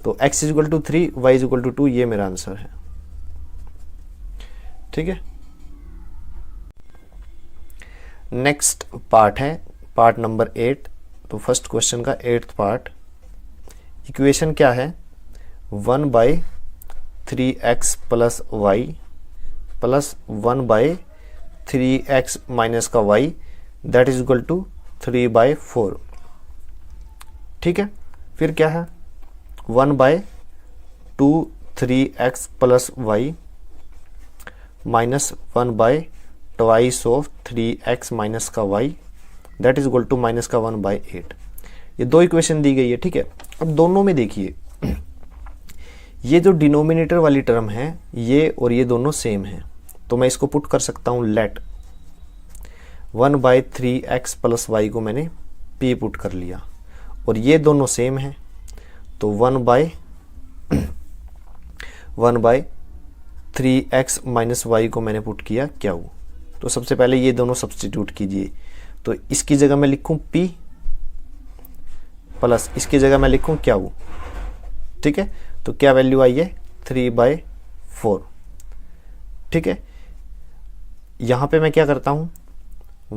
तो x is equal to 3, y is equal to 2, ये मेरा आंसर है। ठीक है, नेक्स्ट पार्ट है पार्ट नंबर 8। तो फर्स्ट क्वेश्चन का 8th पार्ट, इक्वेशन क्या है 1/3x plus y plus 1/3x minus का y that is equal to 3/4। ठीक है, फिर क्या है 1/2 plus y minus 1/2 of 3x minus का y that is equal to minus का 1/8। ये दो इक्वेशन दी गई है। ठीक है, अब दोनों में देखिए ये जो डिनोमिनेटर वाली टर्म है ये और ये दोनों सेम है, तो मैं इसको पुट कर सकता हूँ लेट 1/3x प्लस वाई को मैंने p पुट कर लिया, और ये दोनों सेम है तो 1/3x माइनस वाई को मैंने पुट किया क्यू। तो सबसे पहले ये दोनों सब्सटीट्यूट कीजिए, तो इसकी जगह मैं लिखूं p प्लस इसकी जगह मैं लिखूं क्यू। ठीक है, तो क्या वैल्यू आई है 3/4। ठीक है, यहां पे मैं क्या करता हूं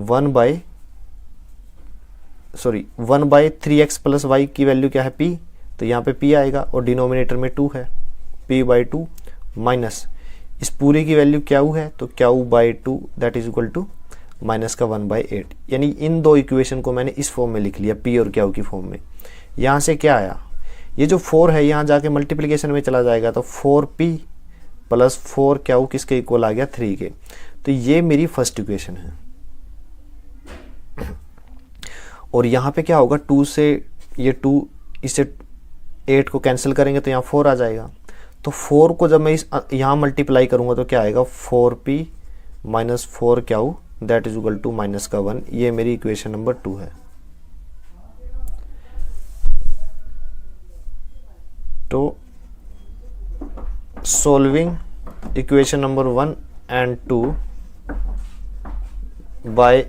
1/3x प्लस वाई की वैल्यू क्या है p, तो यहाँ पे p आएगा और डिनोमिनेटर में 2 है, p/2 माइनस इस पूरी की वैल्यू क्यू है तो q/2 that is equal to minus का 1/8। यानी इन दो इक्वेशन को मैंने इस फॉर्म में लिख लिया p और q की फॉर्म में। यहाँ से क्या आया, ये जो 4 है यहाँ जाके मल्टीप्लिकेशन में चला जाएगा, तो 4p प्लस 4q किसके इक्वल आ गया 3 के। तो ये मेरी फर्स्ट इक्वेशन है। और यहाँ पे क्या होगा 2 से ये 2 इससे 8 को कैंसिल करेंगे तो यहाँ 4 आ जाएगा। तो 4 को जब मैं यहाँ मल्टीप्लाई करूँगा तो क्या आएगा 4p minus 4q that is equal to minus का 1। ये मेरी इक्वेशन नंबर 2 है। तो solving equation number 1 and 2 by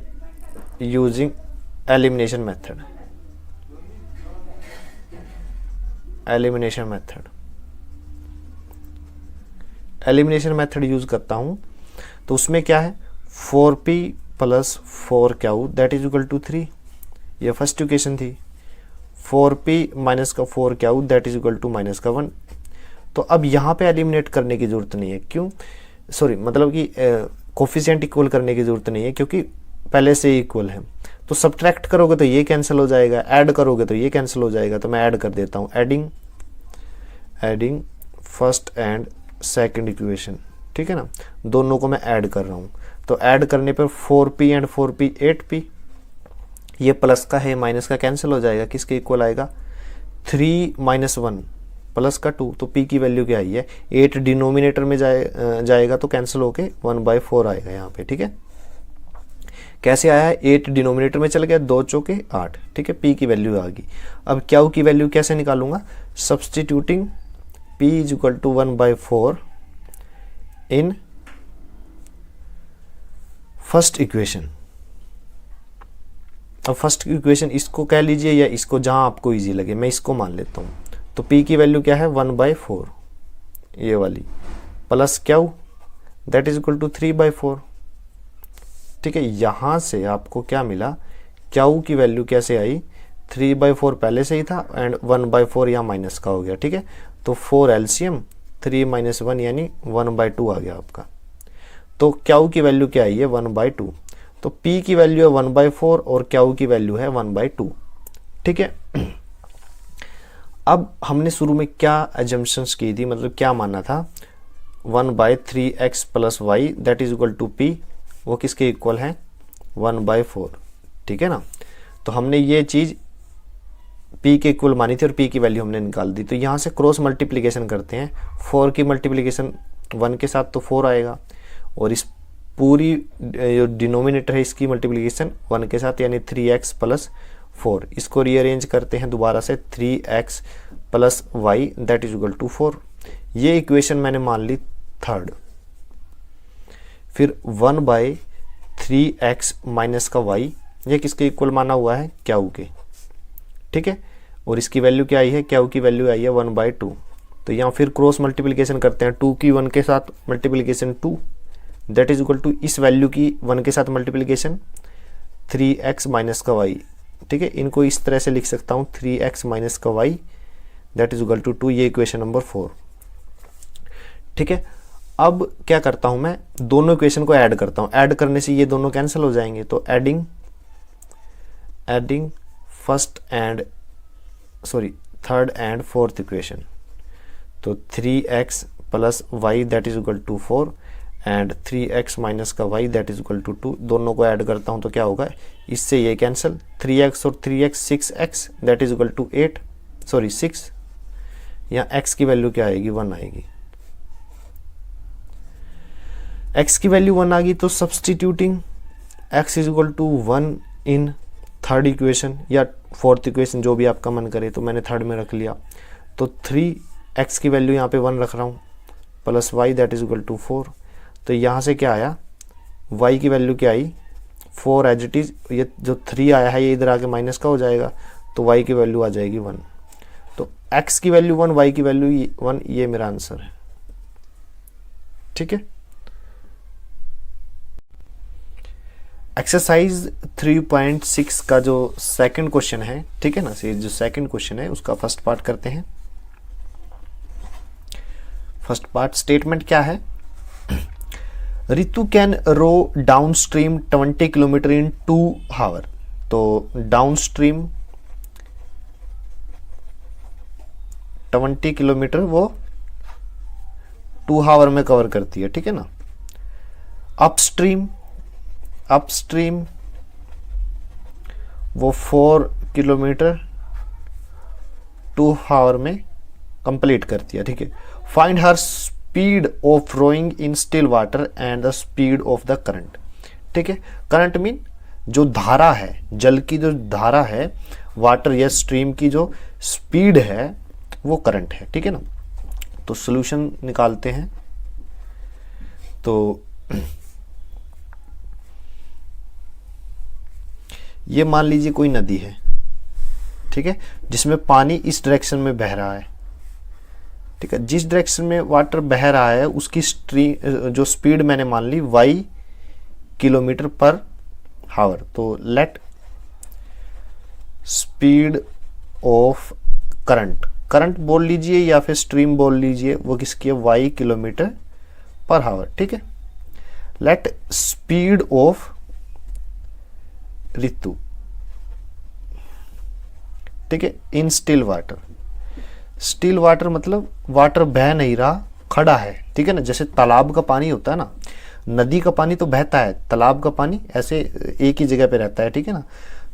using elimination method। Elimination method use करता हूं, तो उसमें क्या है 4p plus 4q that is equal to 3, ये फर्स्ट इक्वेशन थी। 4p माइनस का 4q that is equal to minus का 1। तो अब यहाँ पे एलिमिनेट करने की जरूरत नहीं है, क्यों, सॉरी मतलब कि कोफिशिएंट इक्वल करने की जरूरत नहीं है, क्योंकि पहले से इक्वल है। तो सब्ट्रैक्ट करोगे तो ये कैंसिल हो जाएगा, ऐड करोगे तो ये कैंसिल हो जाएगा। तो मैं ऐड कर देता हूँ, adding first and second equation, ठीक है ना, दोनों को मैं ऐड कर रहा हूँ। तो ऐड करने पर 4p एंड 4p 8p, ये प्लस का है माइनस का कैंसिल हो जाएगा, किसके इक्वल आएगा, 3 माइनस 1 प्लस का 2। तो p की वैल्यू क्या आई है, 8 डिनोमिनेटर में जाएगा तो कैंसिल होके 1/4 आएगा यहाँ पे, ठीक है। कैसे आया है, 8 डिनोमिनेटर में चल गया, 2 चौके 8, ठीक है, p की वैल्यू आ गई। अब क्यू की वैल्यू कैसे निकालूंगा, substituting p is equal to 1/4 in first equation. अब फर्स्ट इक्वेशन इसको कह लीजिए या इसको, जहां आपको इजी लगे, मैं इसको मान लेता हूं। तो p की वैल्यू क्या है, 1/4 ये वाली, plus q that is equal to 3/4, ठीक है। यहां से आपको क्या मिला, क्यू की वैल्यू कैसे आई, 3/4 पहले से ही था एंड 1/4 यहाँ माइनस का हो गया, ठीक है। तो 4 एलसीएम 3 माइनस 1 यानी 1/2 आ गया आपका। तो क्यू की वैल्यू क्या आई है, 1/2। तो p की वैल्यू है 1/4 और क्यू की वैल्यू है 1/2, ठीक है। अब हमने शुरू में क्या एजम्पशंस की थी, मतलब क्या माना था, 1/3x plus y that is equal to p, वो किसके इक्वल है, 1/4, ठीक है ना। तो हमने ये चीज p के इक्वल मानी थी और p की वैल्यू हमने निकाल दी। तो यहाँ से क्रॉस मल्टीप्लिकेशन करते हैं, 4 की मल्टीप्लिकेशन 1 के साथ तो 4 आएगा, और इस पूरी जो डिनोमिनेटर है इसकी मल्टीप्लिकेशन 1 के साथ यानी 3x प्लस 4। इसको रीअरेंज करते हैं दोबारा से, 3x plus y that is equal to 4। ये इक्वेशन मैंने मान ली थर्ड। फिर 1/3x माइनस का y, ये किसके इक्वल माना हुआ है, क्यू के, ठीक है। और इसकी वैल्यू क्या आई है, क्यू की वैल्यू आई है 1/2। तो यहाँ फिर क्रॉस मल्टीप्लिकेशन करते हैं, 2 की 1 के साथ multiplication 2 that is equal to इस वैल्यू की 1 के साथ मल्टीप्लिकेशन 3x माइनस का y, ठीक है। इनको इस तरह से लिख सकता हूँ, 3x माइनस का y that is equal to 2, ये इक्वेशन नंबर 4, ठीक है। अब क्या करता हूं मैं, दोनों इक्वेशन को ऐड करता हूं, ऐड करने से ये दोनों कैंसिल हो जाएंगे। तो adding first and third and fourth equation. तो 3x plus y that is equal to 4 and 3x minus का y that is equal to 2, दोनों को ऐड करता हूं तो क्या होगा, इससे ये कैंसिल, 3x और 3x 6x that is equal to 6। यहाँ x की वैल्यू क्या आएगी, 1 आएगी। x की वैल्यू 1 आ गई, तो substituting x is equal to 1 in third equation या फोर्थ इक्वेशन, जो भी आपका मन करे, तो मैंने थर्ड में रख लिया। तो 3x की वैल्यू यहाँ पे 1 रख रहा हूँ, plus y that is equal to 4। तो यहाँ से क्या आया, y की वैल्यू क्या आई, 4 एज इट इज, ये जो 3 आया है ये इधर आके माइनस का हो जाएगा, तो y की वैल्यू आ जाएगी 1। तो x की वैल्यू 1, y की वैल्यू 1, ये मेरा आंसर है, ठीक है। एक्सरसाइज 3.6 का जो सेकंड क्वेश्चन है, ठीक है ना, जो सेकंड क्वेश्चन है उसका फर्स्ट पार्ट करते हैं। फर्स्ट पार्ट स्टेटमेंट क्या है, Ritu can row downstream 20 kilometre in 2 hour. तो डाउन स्ट्रीम 20 किलोमीटर वो 2 आवर में कवर करती है, ठीक है ना। अपस्ट्रीम वो 4 किलोमीटर 2 आवर में कंप्लीट करती है, ठीक है। Find her speed of rowing in still water and the speed of the current, ठीक है। करंट मीन जो धारा है, जल की जो धारा है, वाटर या स्ट्रीम की जो स्पीड है वो करंट है, ठीक है ना। तो सॉल्यूशन निकालते हैं। तो ये मान लीजिए कोई नदी है, ठीक है, जिसमें पानी इस डायरेक्शन में बह रहा है, ठीक है। जिस डायरेक्शन में वाटर बह रहा है उसकी जो स्पीड मैंने मान ली y किलोमीटर पर हावर। तो late speed of current, current बोल लीजिए या फिर स्ट्रीम बोल लीजिए, वो किसकी है, y किलोमीटर पर हावर। ठीक है, लेट स्पीड ऑफ ऋतु, ठीक है, इन स्टिल वाटर। स्टिल वाटर मतलब वाटर बह नहीं रहा, खड़ा है। ठीक है ना, जैसे तालाब का पानी होता है ना, नदी का पानी तो बहता है, तालाब का पानी ऐसे एक ही जगह पे रहता है। ठीक है ना,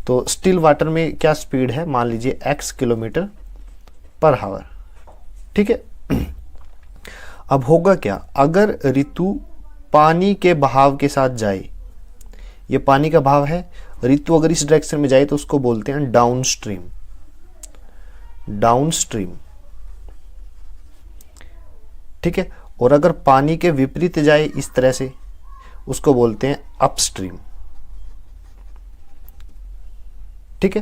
तो स्टिल वाटर में क्या स्पीड है, मान लीजिए x किलोमीटर पर हावर। ठीक है, अब होगा क्या, अगर ऋतु पानी के बहाव के साथ जाए, ये पानी का बहाव है, ऋतु अगर इस डायरेक्शन में जाए तो उसको बोलते हैं डाउन स्ट्रीम, डाउन स्ट्रीम। ठीक है, और अगर पानी के विपरीत जाए इस तरह से, उसको बोलते हैं अपस्ट्रीम। ठीक है,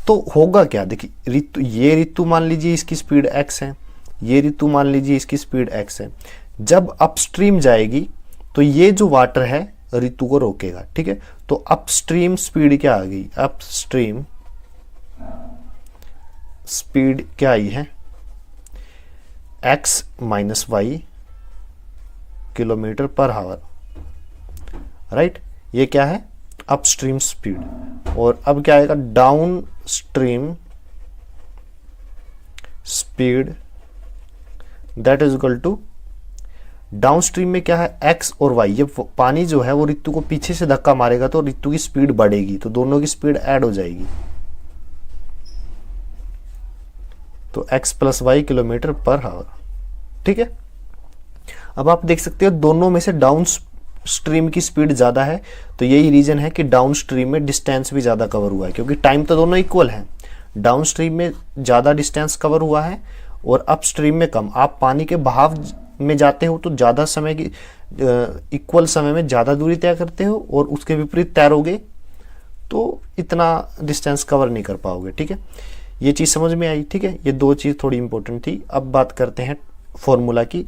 तो होगा क्या, देखिए ऋतु, ये ऋतु मान लीजिए इसकी स्पीड x है, ये ऋतु मान लीजिए इसकी स्पीड x है। जब अपस्ट्रीम जाएगी तो ये जो वाटर है ऋतु को रोकेगा। ठीक है, तो अपस्ट्रीम स्पीड क्या आ गई, अपस्ट्रीम स्पीड क्या आई है, x माइनस वाई किलोमीटर पर हावर। राइट, ये क्या है, अपस्ट्रीम स्पीड। और अब क्या आएगा, downstream speed, that is equal to, downstream में क्या है, x और y, ये पानी जो है वो ऋतु को पीछे से धक्का मारेगा तो ऋतु की स्पीड बढ़ेगी, तो दोनों की स्पीड ऐड हो जाएगी। तो x प्लस वाई किलोमीटर पर हावर। ठीक है, अब आप देख सकते हो दोनों में से डाउन स्ट्रीम की स्पीड ज्यादा है, तो यही रीजन है कि डाउन स्ट्रीम में डिस्टेंस भी ज्यादा कवर हुआ है, क्योंकि टाइम तो दोनों इक्वल है। डाउन स्ट्रीम में ज्यादा डिस्टेंस कवर हुआ है और अप स्ट्रीम में कम। आप पानी के बहाव में जाते हो तो ज्यादा समय की, इक्वल समय में ज्यादा दूरी तय करते हो, और उसके विपरीत तैरोगे तो इतना डिस्टेंस कवर नहीं कर पाओगे। ठीक है, ये चीज समझ में आई। ठीक है, ये दो चीज थोड़ी इंपॉर्टेंट थी। अब बात करते हैं फॉर्मूला की।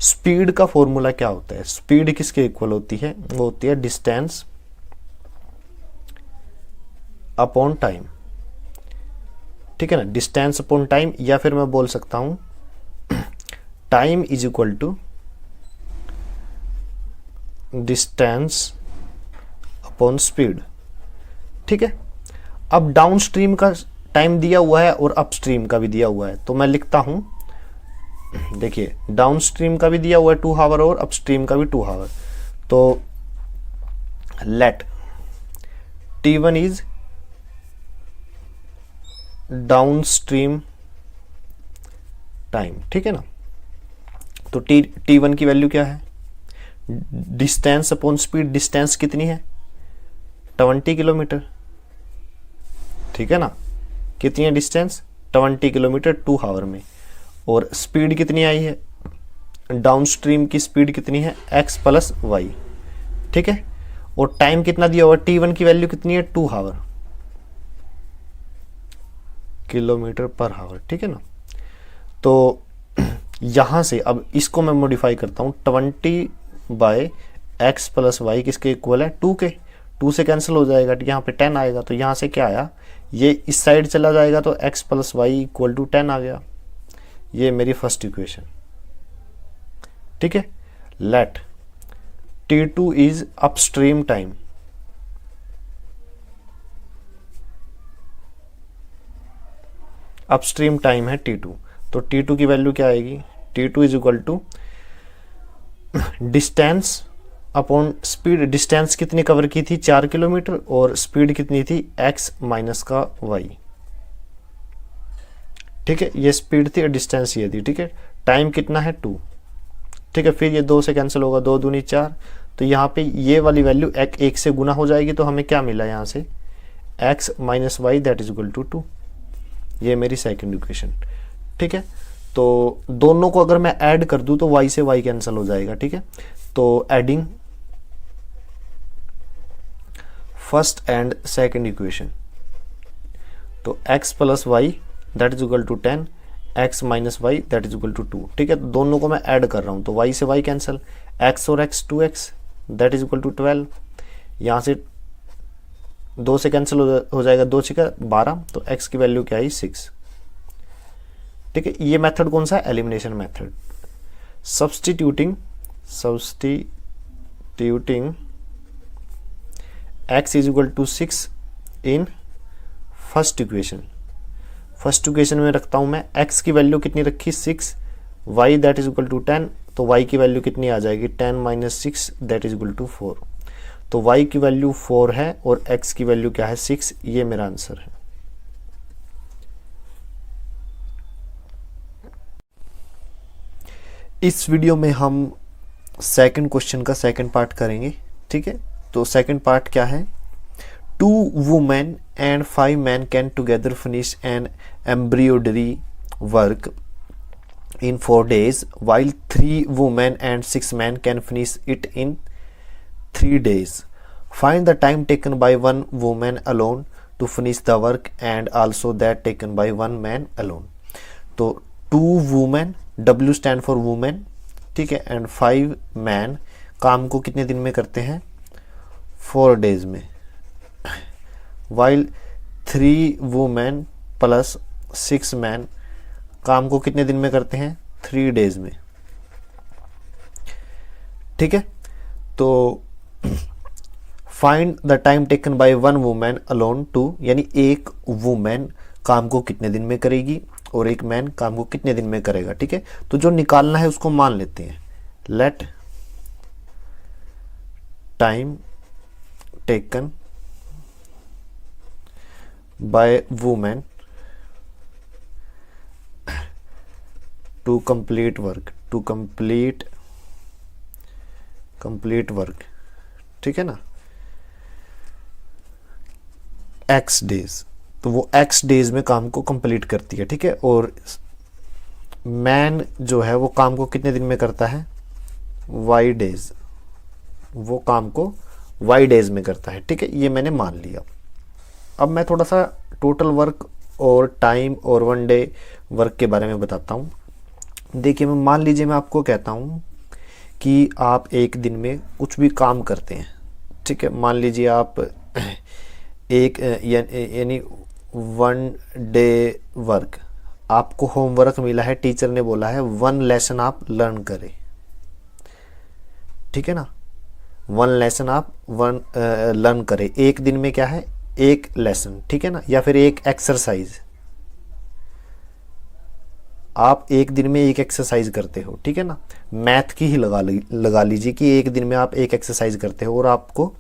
स्पीड का फॉर्मूला क्या होता है, स्पीड किसके इक्वल होती है, वो होती है डिस्टेंस अपॉन टाइम। ठीक है ना, डिस्टेंस अपॉन टाइम, या फिर मैं बोल सकता हूं time is equal to distance upon speed. ठीक है, अब डाउन स्ट्रीम का टाइम दिया हुआ है और अपस्ट्रीम का भी दिया हुआ है, तो मैं लिखता हूं, देखिए डाउन स्ट्रीम का भी दिया हुआ है 2 हावर और अपस्ट्रीम का भी 2 हावर। तो let T1 is downstream time. ठीक है ना, तो T1 की वैल्यू क्या है, डिस्टेंस अपॉन स्पीड। डिस्टेंस कितनी है, 20 किलोमीटर। ठीक है ना, कितनी है डिस्टेंस, 20 किलोमीटर 2 हावर में। और स्पीड कितनी आई है, डाउन स्ट्रीम की स्पीड कितनी है, x प्लस वाई। ठीक है, और टाइम कितना दिया हुआ, T1 की वैल्यू कितनी है, 2 हावर किलोमीटर पर हावर। ठीक है ना, तो यहां से अब इसको मैं मॉडिफाई करता हूं, 20 बाय x प्लस वाई किसके इक्वल है, 2 के। 2 से कैंसिल हो जाएगा, यहाँ पे 10 आएगा, तो यहां से क्या आया, ये इस साइड चला जाएगा तो x plus y equal to 10 आ गया। ये मेरी फर्स्ट इक्वेशन। ठीक है, let T2 is upstream time. Upstream time है T2, तो T2 की वैल्यू क्या आएगी, T2 is equal to distance upon speed. Distance कितनी कवर की थी, 4 किलोमीटर, और स्पीड कितनी थी, x माइनस का y। ठीक है, ये स्पीड थी और डिस्टेंस ये थी। ठीक है, टाइम कितना है, 2। ठीक है, फिर ये 2 से कैंसिल होगा, 2 दूनी 4, तो यहाँ पे ये वाली वैल्यू 1 से गुना हो जाएगी, तो हमें क्या मिला यहाँ से, x minus y that is equal to 2। ये मेरी सेकंड इक्वेशन। ठीक है, तो दोनों को अगर मैं ऐड कर दूं तो y से y कैंसिल हो जाएगा। ठीक है, तो adding first and second equation, तो x plus y that is equal to 10, x minus y that is equal to 2। ठीक है, तो दोनों को मैं ऐड कर रहा हूं, तो y से y कैंसिल, x और x 2x that is equal to 12, यहाँ से 2 से कैंसिल हो जाएगा, 2 6 12, तो x की वैल्यू क्या आई 6। ठीक है, ये मेथड कौन सा है, elimination method. Substituting x is equal to 6 in first equation. First equation में रखता हूं मैं, x की वैल्यू कितनी रखी 6, y that is equal to 10, तो y की वैल्यू कितनी आ जाएगी 10 minus 6 that is equal to 4। तो y की वैल्यू 4 है और x की वैल्यू क्या है 6, ये मेरा आंसर है। इस वीडियो में हम सेकंड क्वेश्चन का सेकंड पार्ट करेंगे। ठीक है, तो सेकंड पार्ट क्या है, 2 women and 5 men can together finish an embroidery work in 4 days, while 3 women and 6 men can finish it in 3 days. Find the time taken by 1 woman alone to finish the work and also that taken by 1 man alone. तो 2 women, W stand for woman, ठीक है, and 5 man काम को कितने दिन में करते हैं 4 days में, while 3 women प्लस 6 men काम को कितने दिन में करते हैं 3 days में। ठीक है, तो find the time taken by 1 women alone to, यानी एक वुमेन काम को कितने दिन में करेगी और एक मैन काम को कितने दिन में करेगा। ठीक है, तो जो निकालना है उसको मान लेते हैं, let time taken by women to complete work, ठीक है ना, x डेज, तो वो x डेज में काम को कंप्लीट करती है। ठीक है, और मैन जो है वो काम को कितने दिन में करता है y डेज, वो काम को y डेज में करता है। ठीक है, ये मैंने मान लिया। अब मैं थोड़ा सा टोटल वर्क और टाइम और 1 डे वर्क के बारे में बताता हूँ। देखिए, मैं मान लीजिए मैं आपको कहता हूँ कि आप एक दिन में कुछ भी काम करते हैं। ठीक है, मान लीजिए आप एक यानी 1 डे वर्क, आपको होमवर्क मिला है, टीचर ने बोला है 1 लेसन आप लर्न करें। ठीक है ना, 1 लेसन आप लर्न करें, एक दिन में क्या है एक लेसन। ठीक है ना, या फिर एक एक्सरसाइज, आप एक दिन में एक एक्सरसाइज करते हो। ठीक है ना, मैथ की ही लगा लीजिए कि एक दिन में आप एक एक्सरसाइज करते हो और आपको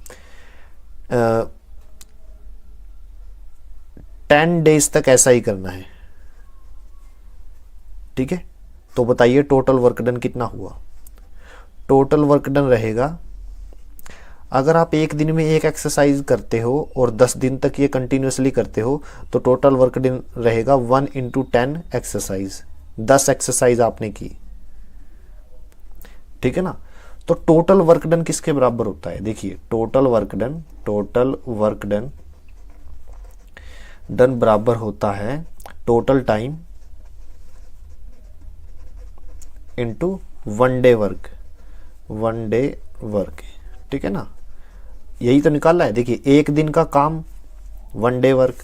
10 डेज तक ऐसा ही करना है। ठीक है, तो बताइए टोटल वर्क डन कितना हुआ। टोटल वर्क डन रहेगा, अगर आप एक दिन में एक एक्सरसाइज करते हो और 10 दिन तक ये कंटिन्यूसली करते हो तो टोटल वर्क डन रहेगा 1 × 10 एक्सरसाइज, 10 एक्सरसाइज आपने की। ठीक है ना, तो टोटल वर्क डन किसके बराबर होता है, देखिए टोटल वर्क डन बराबर होता है total time into 1 day work. ठीक है ना, यही तो निकालना है। देखिए, एक दिन का काम 1 डे वर्क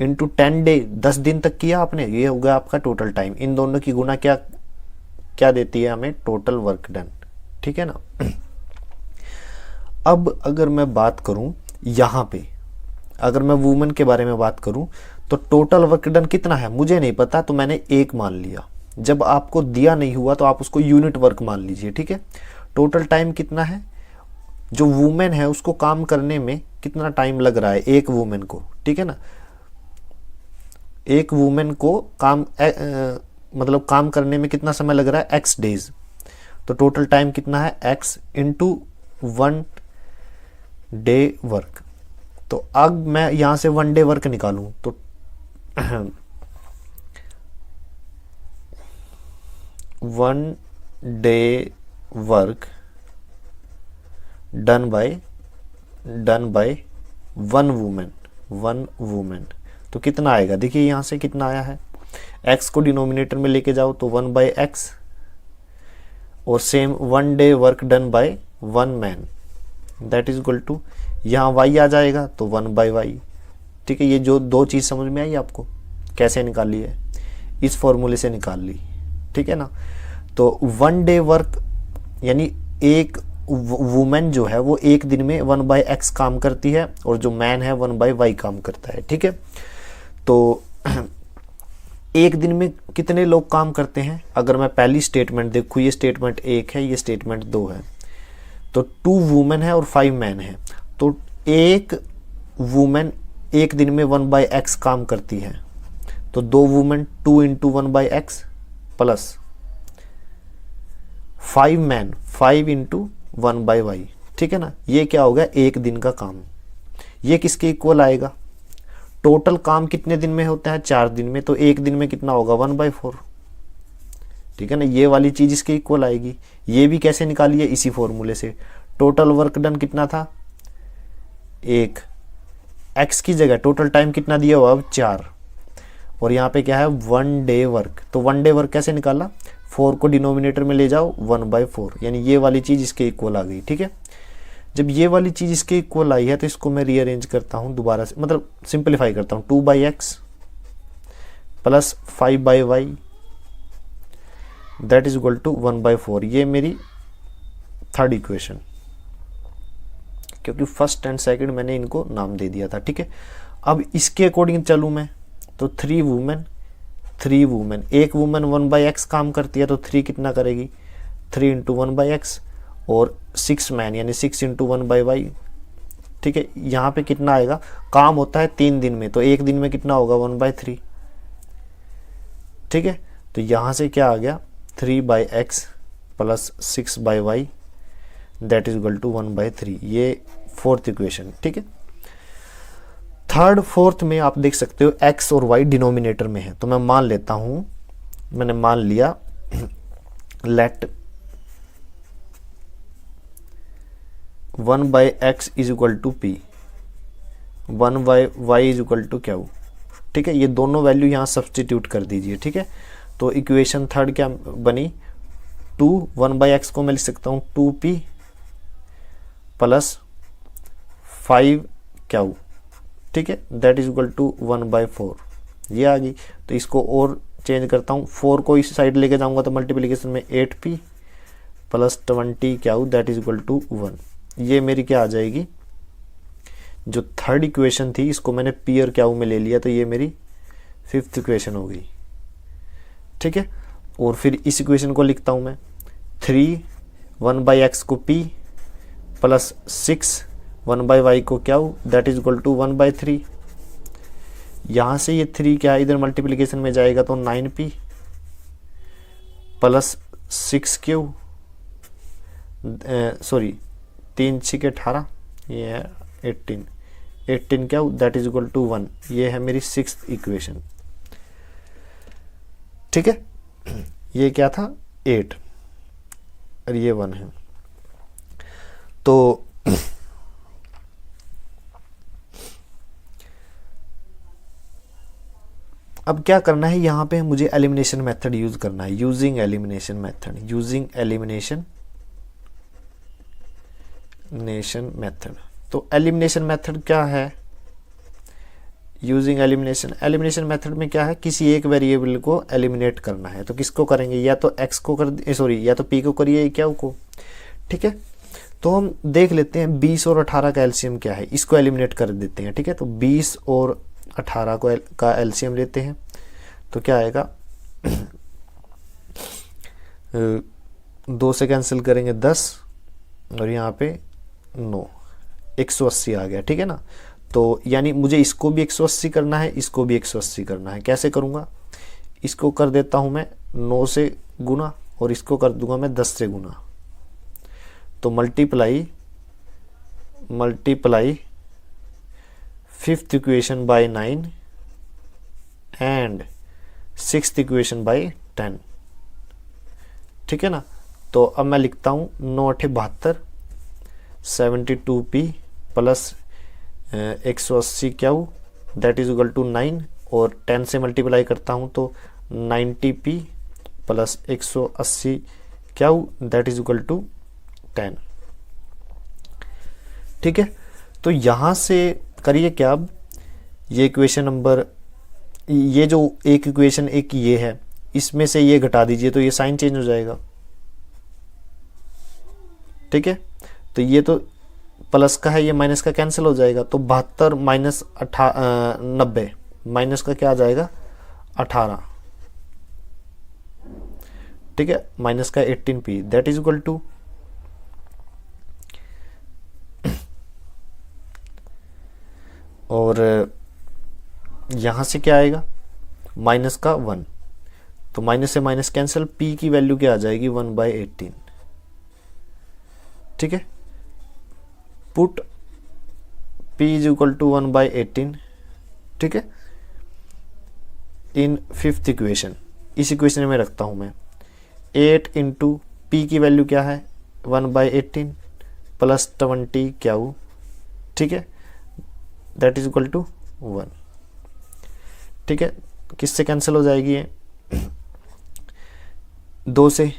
इंटू 10 डे, 10 दिन तक किया आपने, ये हो गया आपका टोटल टाइम। इन दोनों की गुना क्या देती है हमें, टोटल वर्क डन। ठीक है ना, अब अगर मैं बात करूं यहां पे, अगर मैं वुमेन के बारे में बात करूं तो टोटल वर्क डन कितना है मुझे नहीं पता, तो मैंने 1 मान लिया। जब आपको दिया नहीं हुआ तो आप उसको यूनिट वर्क मान लीजिए। ठीक है, टोटल टाइम कितना है, जो वुमेन है उसको काम करने में कितना टाइम लग रहा है एक वुमेन को। ठीक है ना, एक वुमेन को मतलब काम करने में कितना समय लग रहा है x डेज, तो टोटल टाइम कितना है x इंटू 1 डे वर्क। तो अब मैं यहां से 1 डे वर्क निकालूं तो 1 day work done by 1 women, तो कितना आएगा, देखिए यहां से कितना आया है, x को डिनोमिनेटर में लेके जाओ तो 1/x, और same 1 day work done by 1 man that is equal to, यहाँ y आ जाएगा तो 1/y। ठीक है, ये जो दो चीज़ समझ में आई आपको कैसे निकाली है, इस फॉर्मूले से निकाल ली। ठीक है ना। तो 1 डे वर्क यानी एक वुमेन जो है वो एक दिन में 1/x काम करती है और जो मैन है 1/y काम करता है। ठीक है, तो एक दिन में कितने लोग काम करते हैं, अगर मैं पहली स्टेटमेंट देखूँ, ये स्टेटमेंट 1 है, ये स्टेटमेंट 2 है, तो 2 वुमेन है और 5 मैन है। तो एक वुमेन एक दिन में 1/x काम करती है, तो 2 women 2 × 1/x plus 5 man 5 × 1/y। ठीक है ना, ये क्या होगा, एक दिन का काम। ये किसके इक्वल आएगा, टोटल काम कितने दिन में होता है, 4 दिन में, तो एक दिन में कितना होगा 1/4। ठीक है ना, ये वाली चीज इसके इक्वल आएगी। ये भी कैसे निकालिए, इसी फॉर्मूले से। टोटल वर्क डन कितना था 1, x की जगह टोटल टाइम कितना दिया हुआ अब 4, और यहाँ पे क्या है 1 डे वर्क। तो 1 डे वर्क कैसे निकाला, 4 को डिनोमिनेटर में ले जाओ 1/4, यानी ये वाली चीज इसके इक्वल आ गई। ठीक है, जब ये वाली चीज इसके इक्वल आई है तो इसको मैं रीअरेंज करता हूँ दोबारा से, मतलब सिंपलीफाई करता हूँ। 2/x plus 5/y that is equal to 1/4। ये मेरी थर्ड इक्वेशन, क्योंकि फर्स्ट एंड सेकंड मैंने इनको नाम दे दिया था। ठीक है, अब इसके अकॉर्डिंग चलूँ मैं, तो 3 वुमेन एक वुमेन 1/x काम करती है, तो 3 कितना करेगी 3 × 1/x, और 6 मैन यानी 6 × 1/y। ठीक है, यहाँ पे कितना आएगा, काम होता है 3 दिन में, तो एक दिन में कितना होगा 1/3। ठीक है, तो यहाँ से क्या आ गया 3/x plus 6/y that is equal to 1/3। ये फोर्थ इक्वेशन। ठीक है, थर्ड फोर्थ में आप देख सकते हो x और y डिनोमिनेटर में है, तो मैं मान लेता हूं, मैंने मान लिया let 1/x is equal to p, 1/y is equal to q। ठीक है, ये दोनों वैल्यू यहाँ सब्सटीट्यूट कर दीजिए। ठीक है, तो इक्वेशन थर्ड क्या बनी, 1/x को मैं लिख सकता हूँ 2p प्लस 5q। ठीक है, दैट इज इक्वल टू 1/4। ये आ गई, तो इसको और चेंज करता हूँ, 4 को इस साइड लेके जाऊंगा तो मल्टीप्लिकेशन में 8p plus 20q that is equal to 1। ये मेरी क्या आ जाएगी, जो थर्ड इक्वेशन थी इसको मैंने p और q में ले लिया, तो ये मेरी फिफ्थ इक्वेशन हो गई। ठीक है, और फिर इस इक्वेशन को लिखता हूँ मैं 3 1/x को p प्लस 6 1/y को q that is equal to 1/3। यहाँ से ये 3 क्या है, इधर मल्टीप्लिकेशन में जाएगा तो 9p प्लस 6q, सॉरी 3 6 18, ये है 18 क्या दैट इज इक्वल टू 1। ये है मेरी सिक्स्थ इक्वेशन। ठीक है, ये क्या था 8 और ये 1 है। तो अब क्या करना है, यहाँ पे मुझे एलिमिनेशन मेथड यूज करना है, यूजिंग एलिमिनेशन मेथड। तो एलिमिनेशन मेथड क्या है, यूजिंग एलिमिनेशन मेथड में क्या है, किसी एक वेरिएबल को एलिमिनेट करना है। तो किसको करेंगे, या तो x को या तो p को करिए क्या को। ठीक है, तो हम देख लेते हैं 20 और 18 का एलसीएम क्या है, इसको एलिमिनेट कर देते हैं। ठीक है, तो 20 और 18 का एलसीएम लेते हैं, तो क्या आएगा 2 से कैंसिल करेंगे 10 और यहाँ पे 9, 180 आ गया। ठीक है ना, तो यानी मुझे इसको भी 180 करना है, इसको भी 180 करना है। कैसे करूँगा, इसको कर देता हूँ मैं 9 से गुना और इसको कर दूंगा मैं 10 से गुना, तो multiply fifth equation by 9 and sixth equation by 10। ठीक है ना, तो अब मैं लिखता हूँ 9 8 72 72p plus 180q that is equal to 9, और 10 से मल्टीप्लाई करता हूँ तो 90p plus 180q that is equal to 10। ठीक है, तो यहाँ से करिए क्या, अब ये इक्वेशन नंबर, ये जो एक इक्वेशन एक ये है, इसमें से ये घटा दीजिए तो ये साइन चेंज हो जाएगा। ठीक है, तो ये तो प्लस का है, ये माइनस का कैंसिल हो जाएगा, तो 72 माइनस 90 माइनस का क्या आ जाएगा 18। ठीक है, माइनस का 18p that is equal to और यहां से क्या आएगा माइनस का 1, तो माइनस से माइनस कैंसिल, p की वैल्यू क्या आ जाएगी 1/18। ठीक है, put p is equal to 1/18। ठीक है, इन फिफ्थ इक्वेशन, इस इक्वेशन में रखता हूं मैं 8 इंटू पी की वैल्यू क्या है 1/18 प्लस 20 क्यू। ठीक है, दैट इज इक्वल टू 1। ठीक है, किससे कैंसिल हो जाएगी ये 2 से,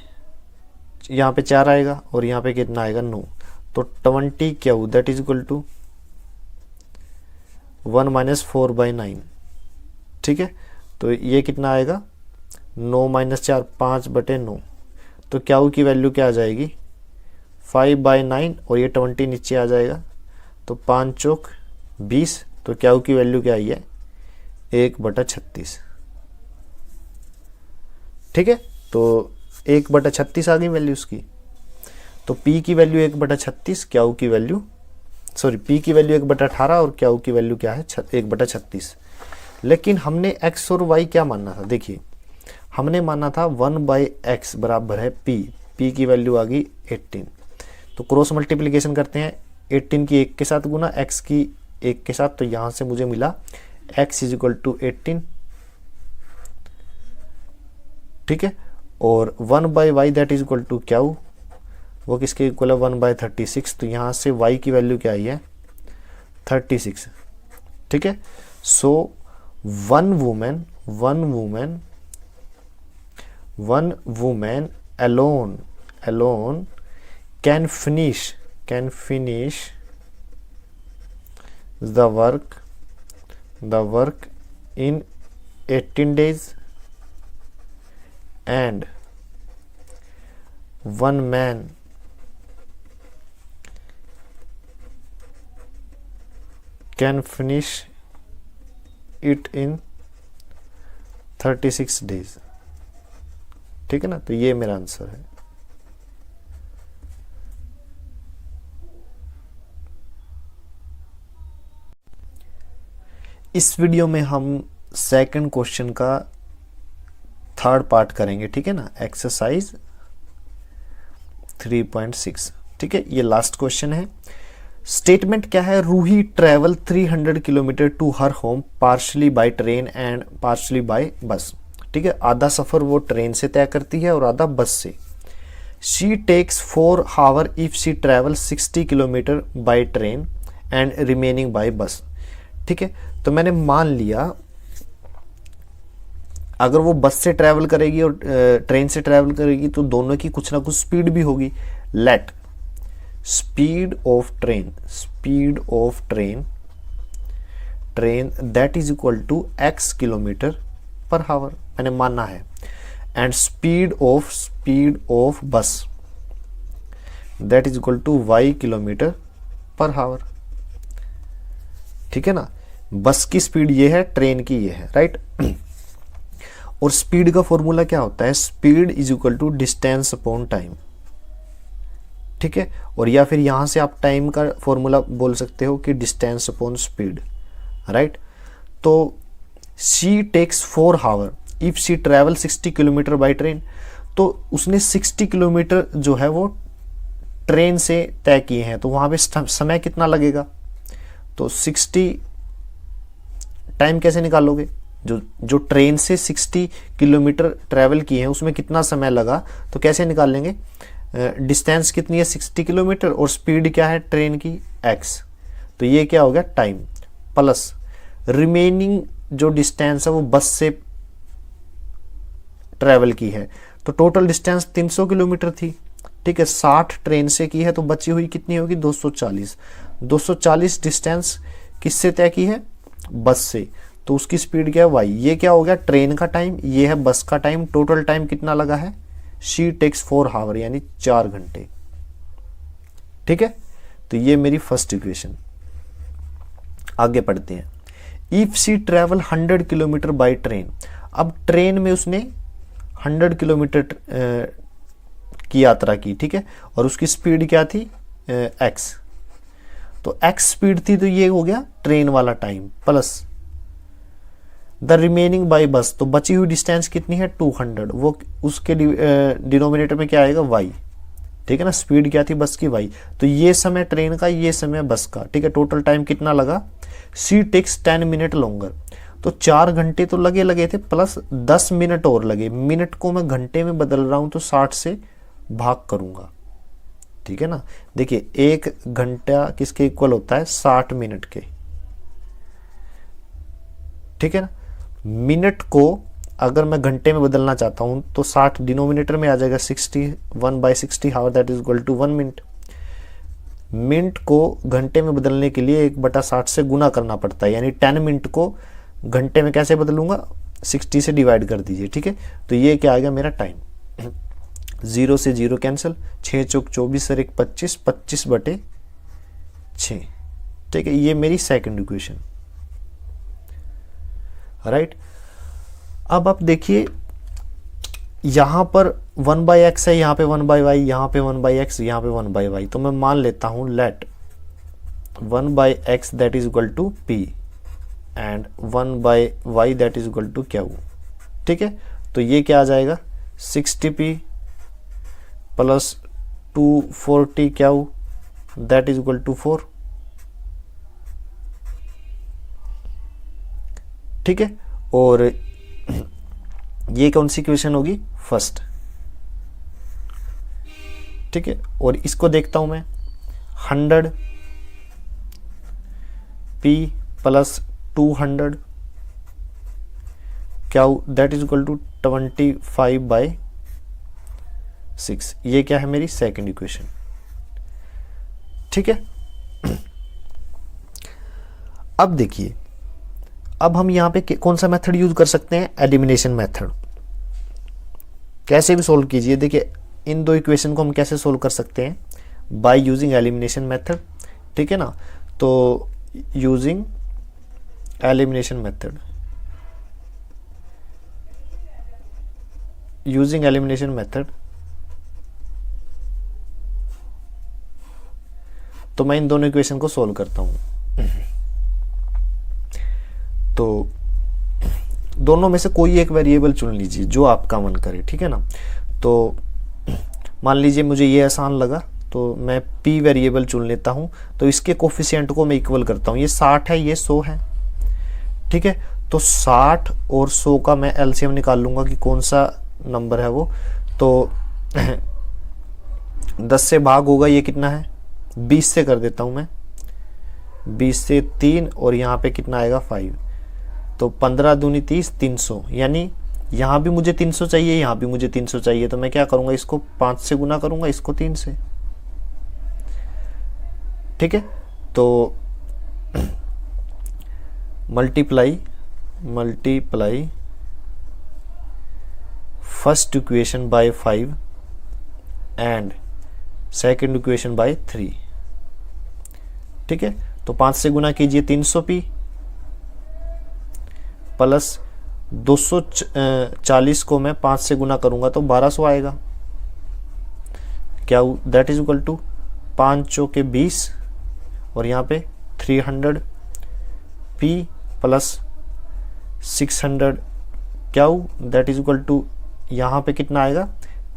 यहाँ पे 4 आएगा और यहाँ पे कितना आएगा 9, तो 20 q that is equal to 1 minus 4/9। ठीक है, तो ये कितना आएगा 9 माइनस 4 5/9, तो क्यू की वैल्यू क्या आ जाएगी 5/9 और ये 20 नीचे आ जाएगा, तो 5 चौक 20, तो क्यू की वैल्यू क्या आई है 1/36। ठीक है, तो 1/36 आ गई वैल्यू उसकी, तो p की वैल्यू 1/36, क्यू की वैल्यू p की वैल्यू 1/18 और क्यू की वैल्यू क्या है 1/36। लेकिन हमने x और y क्या मानना था, देखिए हमने माना था 1/x बराबर है p की वैल्यू आ गई 18, तो क्रॉस मल्टीप्लिकेशन करते हैं 18 की 1 के साथ गुना x की 1 के साथ, तो यहां से मुझे मिला x इज इक्वल टू 18। ठीक है, और 1/y that is equal to q, वो किसके इक्वल है 1/36, तो यहां से y की वैल्यू क्या आई है 36। ठीक है, so one women alone can finish the work in 18 days, and one man can finish it in 36 days। ठीक है ना, तो ये मेरा आंसर है। इस वीडियो में हम सेकंड क्वेश्चन का थर्ड पार्ट करेंगे। ठीक है ना, एक्सरसाइज 3.6। ठीक है, ये लास्ट क्वेश्चन है। स्टेटमेंट क्या है, Ruhi travel 300 kilometre to her home partially by train and partially by bus. ठीक है, आधा सफर वो ट्रेन से तय करती है और आधा बस से। She takes 4 hour if she travel 60 kilometre by train and remaining by bus. ठीक है, तो मैंने मान लिया अगर वो बस से ट्रेवल करेगी और ट्रेन से ट्रेवल करेगी तो दोनों की कुछ ना कुछ स्पीड भी होगी। Let speed of train that is equal to x kilometre per hour, मैंने माना है, and speed of bus that is equal to y kilometre per hour. ठीक है ना, बस की स्पीड ये है, ट्रेन की ये है, राइट। और स्पीड का फॉर्मूला क्या होता है, speed is equal to distance upon time. ठीक है, और या फिर यहां से आप टाइम का फॉर्मूला बोल सकते हो कि डिस्टेंस अपॉन स्पीड, राइट। तो she takes 4 hour if she travel 60 kilometre by train, तो उसने 60 किलोमीटर जो है वो ट्रेन से तय किए हैं, तो वहां पे समय कितना लगेगा, तो 60 टाइम कैसे निकालोगे, जो ट्रेन से 60 किलोमीटर ट्रेवल किए हैं उसमें कितना समय लगा, तो कैसे निकाल लेंगे, डिस्टेंस कितनी है 60 किलोमीटर और स्पीड क्या है ट्रेन की x, तो ये क्या हो गया टाइम, प्लस रिमेनिंग जो डिस्टेंस है वो बस से ट्रेवल की है, तो टोटल डिस्टेंस 300 किलोमीटर थी, ठीक है, 60 ट्रेन से की है तो बची हुई कितनी होगी 240। 240 डिस्टेंस किससे तय की है, बस से, तो उसकी स्पीड क्या है y। ये क्या हो गया ट्रेन का टाइम, ये है बस का टाइम, टोटल टाइम कितना लगा है, शी टेक्स 4 आवर यानी 4 घंटे। ठीक है, तो ये मेरी फर्स्ट इक्वेशन। आगे पढ़ते हैं। If she travel 100 kilometre by train, अब ट्रेन में उसने 100 किलोमीटर की यात्रा की, ठीक है, और उसकी स्पीड क्या थी x, तो x स्पीड थी, तो ये हो गया ट्रेन वाला time plus the remaining by bus, तो बची हुई डिस्टेंस कितनी है 200, वो उसके डिनोमिनेटर में क्या आएगा y, ठीक है ना, स्पीड क्या थी बस की y, तो ये समय ट्रेन का, ये समय बस का, ठीक है, टोटल टाइम कितना लगा, सी टेक्स 10 मिनट लॉन्गर, तो 4 घंटे तो लगे थे प्लस 10 मिनट और लगे, मिनट को मैं घंटे में बदल रहा हूं तो 60 से भाग करूंगा, ठीक है ना। देखिए 1 घंटा किसके इक्वल होता है 60 मिनट के, ठीक है ना। मिनट को अगर मैं घंटे में बदलना चाहता हूं तो 60 डिनोमिनेटर में आ जाएगा, 61/60 hour that is equal to 1 minute. Minute को घंटे में बदलने के लिए 1/60 से गुना करना पड़ता है, यानी 10 मिनट को घंटे में कैसे बदलूंगा, 60 से डिवाइड कर दीजिए, ठीक है। तो ये क्या आ गया मेरा टाइम, 0 से 0 कैंसिल, 6 चौक 24 और 1 25, 25/6, ठीक है, ये मेरी सेकंड इक्वेशन, राइट। अब आप देखिए यहां पर 1/x है, यहां पे 1/y, यहां पे 1/x, यहां पे 1/y, तो मैं मान लेता हूं let 1/x that is equal to p and 1/y that is equal to q, ठीक है। तो ये क्या आ जाएगा 60p plus 240 q that is equal to 4, ठीक है। और ये कौन सी इक्वेशन होगी, फर्स्ट, ठीक है। और इसको देखता हूं मैं 100 p प्लस 200 क्या दैट इज इक्वल टू 25/6, ये क्या है मेरी सेकंड इक्वेशन, ठीक है। अब देखिए, अब हम यहां पे कौन सा मेथड यूज कर सकते हैं, एलिमिनेशन मेथड। कैसे भी सोल्व कीजिए, देखिए इन दो इक्वेशन को हम कैसे सोल्व कर सकते हैं, बाय यूजिंग एलिमिनेशन मेथड, ठीक है ना। तो using elimination method, using elimination method, तो मैं इन दोनों इक्वेशन को सोल्व करता हूं। तो दोनों में से कोई एक वेरिएबल चुन लीजिए जो आपका मन करे, ठीक है ना। तो मान लीजिए मुझे ये आसान लगा तो मैं p वेरिएबल चुन लेता हूं, तो इसके कोफिशिएंट को मैं इक्वल करता हूं, ये 60 है ये 100 है, ठीक है। तो 60 और 100 का मैं एलसीएम निकाल लूंगा कि कौन सा नंबर है वो, तो 10 से भाग होगा, ये कितना है 20 से कर देता हूं मैं, 20 से 3 और यहाँ पे कितना आएगा 5, तो 15 दूनी 30, 300, यानी यहां भी मुझे 300 चाहिए, यहां भी मुझे 300 चाहिए, तो मैं क्या करूंगा, इसको 5 से गुना करूंगा, इसको 3 से, ठीक है। तो multiply first equation by 5 and second equation by 3, ठीक है। तो 5 से गुना कीजिए 300p प्लस 240 को मैं 5 से गुना करूंगा तो 1200 आएगा, क्या दैट इज इक्वल टू 5 चौके 20 और यहाँ पे 300 p प्लस 600 क्या दैट इज इक्वल टू, यहाँ पे कितना आएगा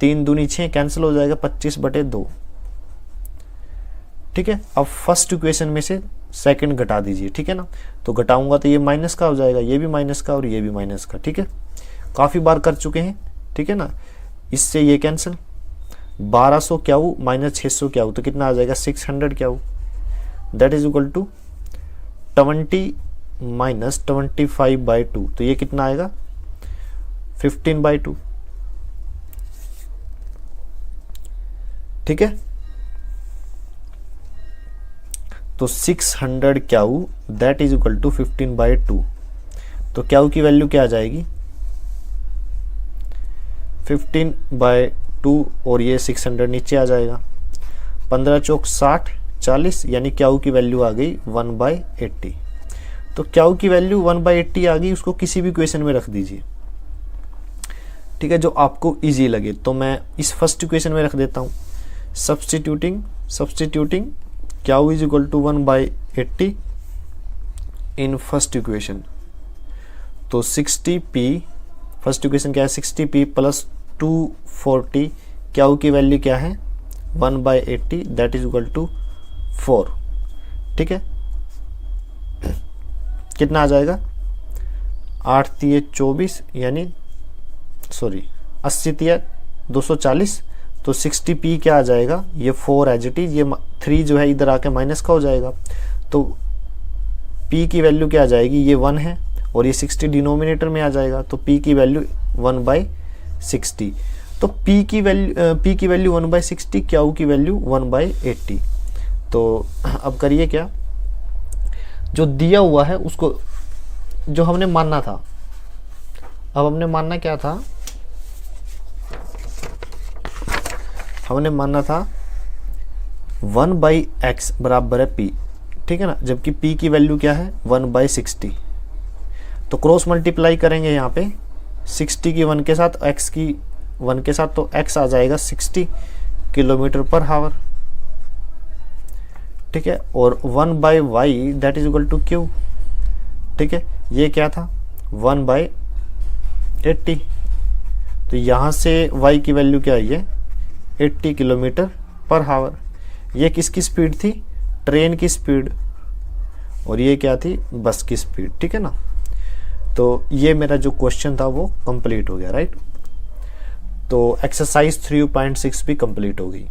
3 दूनी 6 कैंसिल हो जाएगा 25/2, ठीक है। अब फर्स्ट इक्वेशन में से सेकंड घटा दीजिए, ठीक है ना। तो घटाऊंगा तो ये माइनस का हो जाएगा, ये भी माइनस का और ये भी माइनस का, ठीक है। काफी बार कर चुके हैं, ठीक है ना। इससे ये कैंसिल, 1200 क्या हो माइनस 600 क्या हो, तो कितना आ जाएगा 600 क्या हो that is equal to 20 minus 25/2, तो ये कितना आएगा 15/2, ठीक है। तो 600 क्याऊ दैट इज इक्वल टू 15/2। तो क्याऊ की वैल्यू क्या आ जाएगी 15/2 और ये 600 नीचे आ जाएगा। 15 चौक 60 40 यानी क्याऊ की वैल्यू आ गई 1/80। तो क्याऊ की वैल्यू 1/80 आ गई, उसको किसी भी इक्वेशन में रख दीजिए, ठीक है, जो आपको इजी लगे। तो मैं इस फर्स्ट इक्वेशन में रख देता हूँ, substituting Q is equal to 1/80 in first equation. तो 60p, फर्स्ट इक्वेशन क्या है 60p प्लस 240, क्याऊ की वैल्यू क्या है 1/80 दैट इज इक्वल टू 4, ठीक है। कितना आ जाएगा 8 3 24 यानी 80 3 240। तो 60p क्या आ जाएगा, ये 4 एज इट इज, ये 3 जो है इधर आके माइनस का हो जाएगा। तो p की वैल्यू क्या आ जाएगी, ये 1 है और ये 60 डिनोमिनेटर में आ जाएगा। तो p की वैल्यू 1/60। तो p की वैल्यू 1/60, क्याऊ की वैल्यू 1/80। तो अब करिए क्या, जो दिया हुआ है उसको, जो हमने मानना था, अब हमने मानना क्या था, हमने मानना था 1/x बराबर है p, ठीक है ना, जबकि p की वैल्यू क्या है 1/60। तो क्रॉस मल्टीप्लाई करेंगे यहाँ पे 60 की 1 के साथ, x की 1 के साथ, तो x आ जाएगा 60 किलोमीटर पर हावर, ठीक है। और 1/y that is equal to q, ठीक है, ये क्या था 1/80। तो यहाँ से y की वैल्यू क्या है, ये 80 किलोमीटर पर हावर। ये किसकी स्पीड थी, ट्रेन की स्पीड, और ये क्या थी, बस की स्पीड, ठीक है ना। तो ये मेरा जो क्वेश्चन था वो कंप्लीट हो गया, राइट। तो एक्सरसाइज 3.6 भी कंप्लीट हो गई।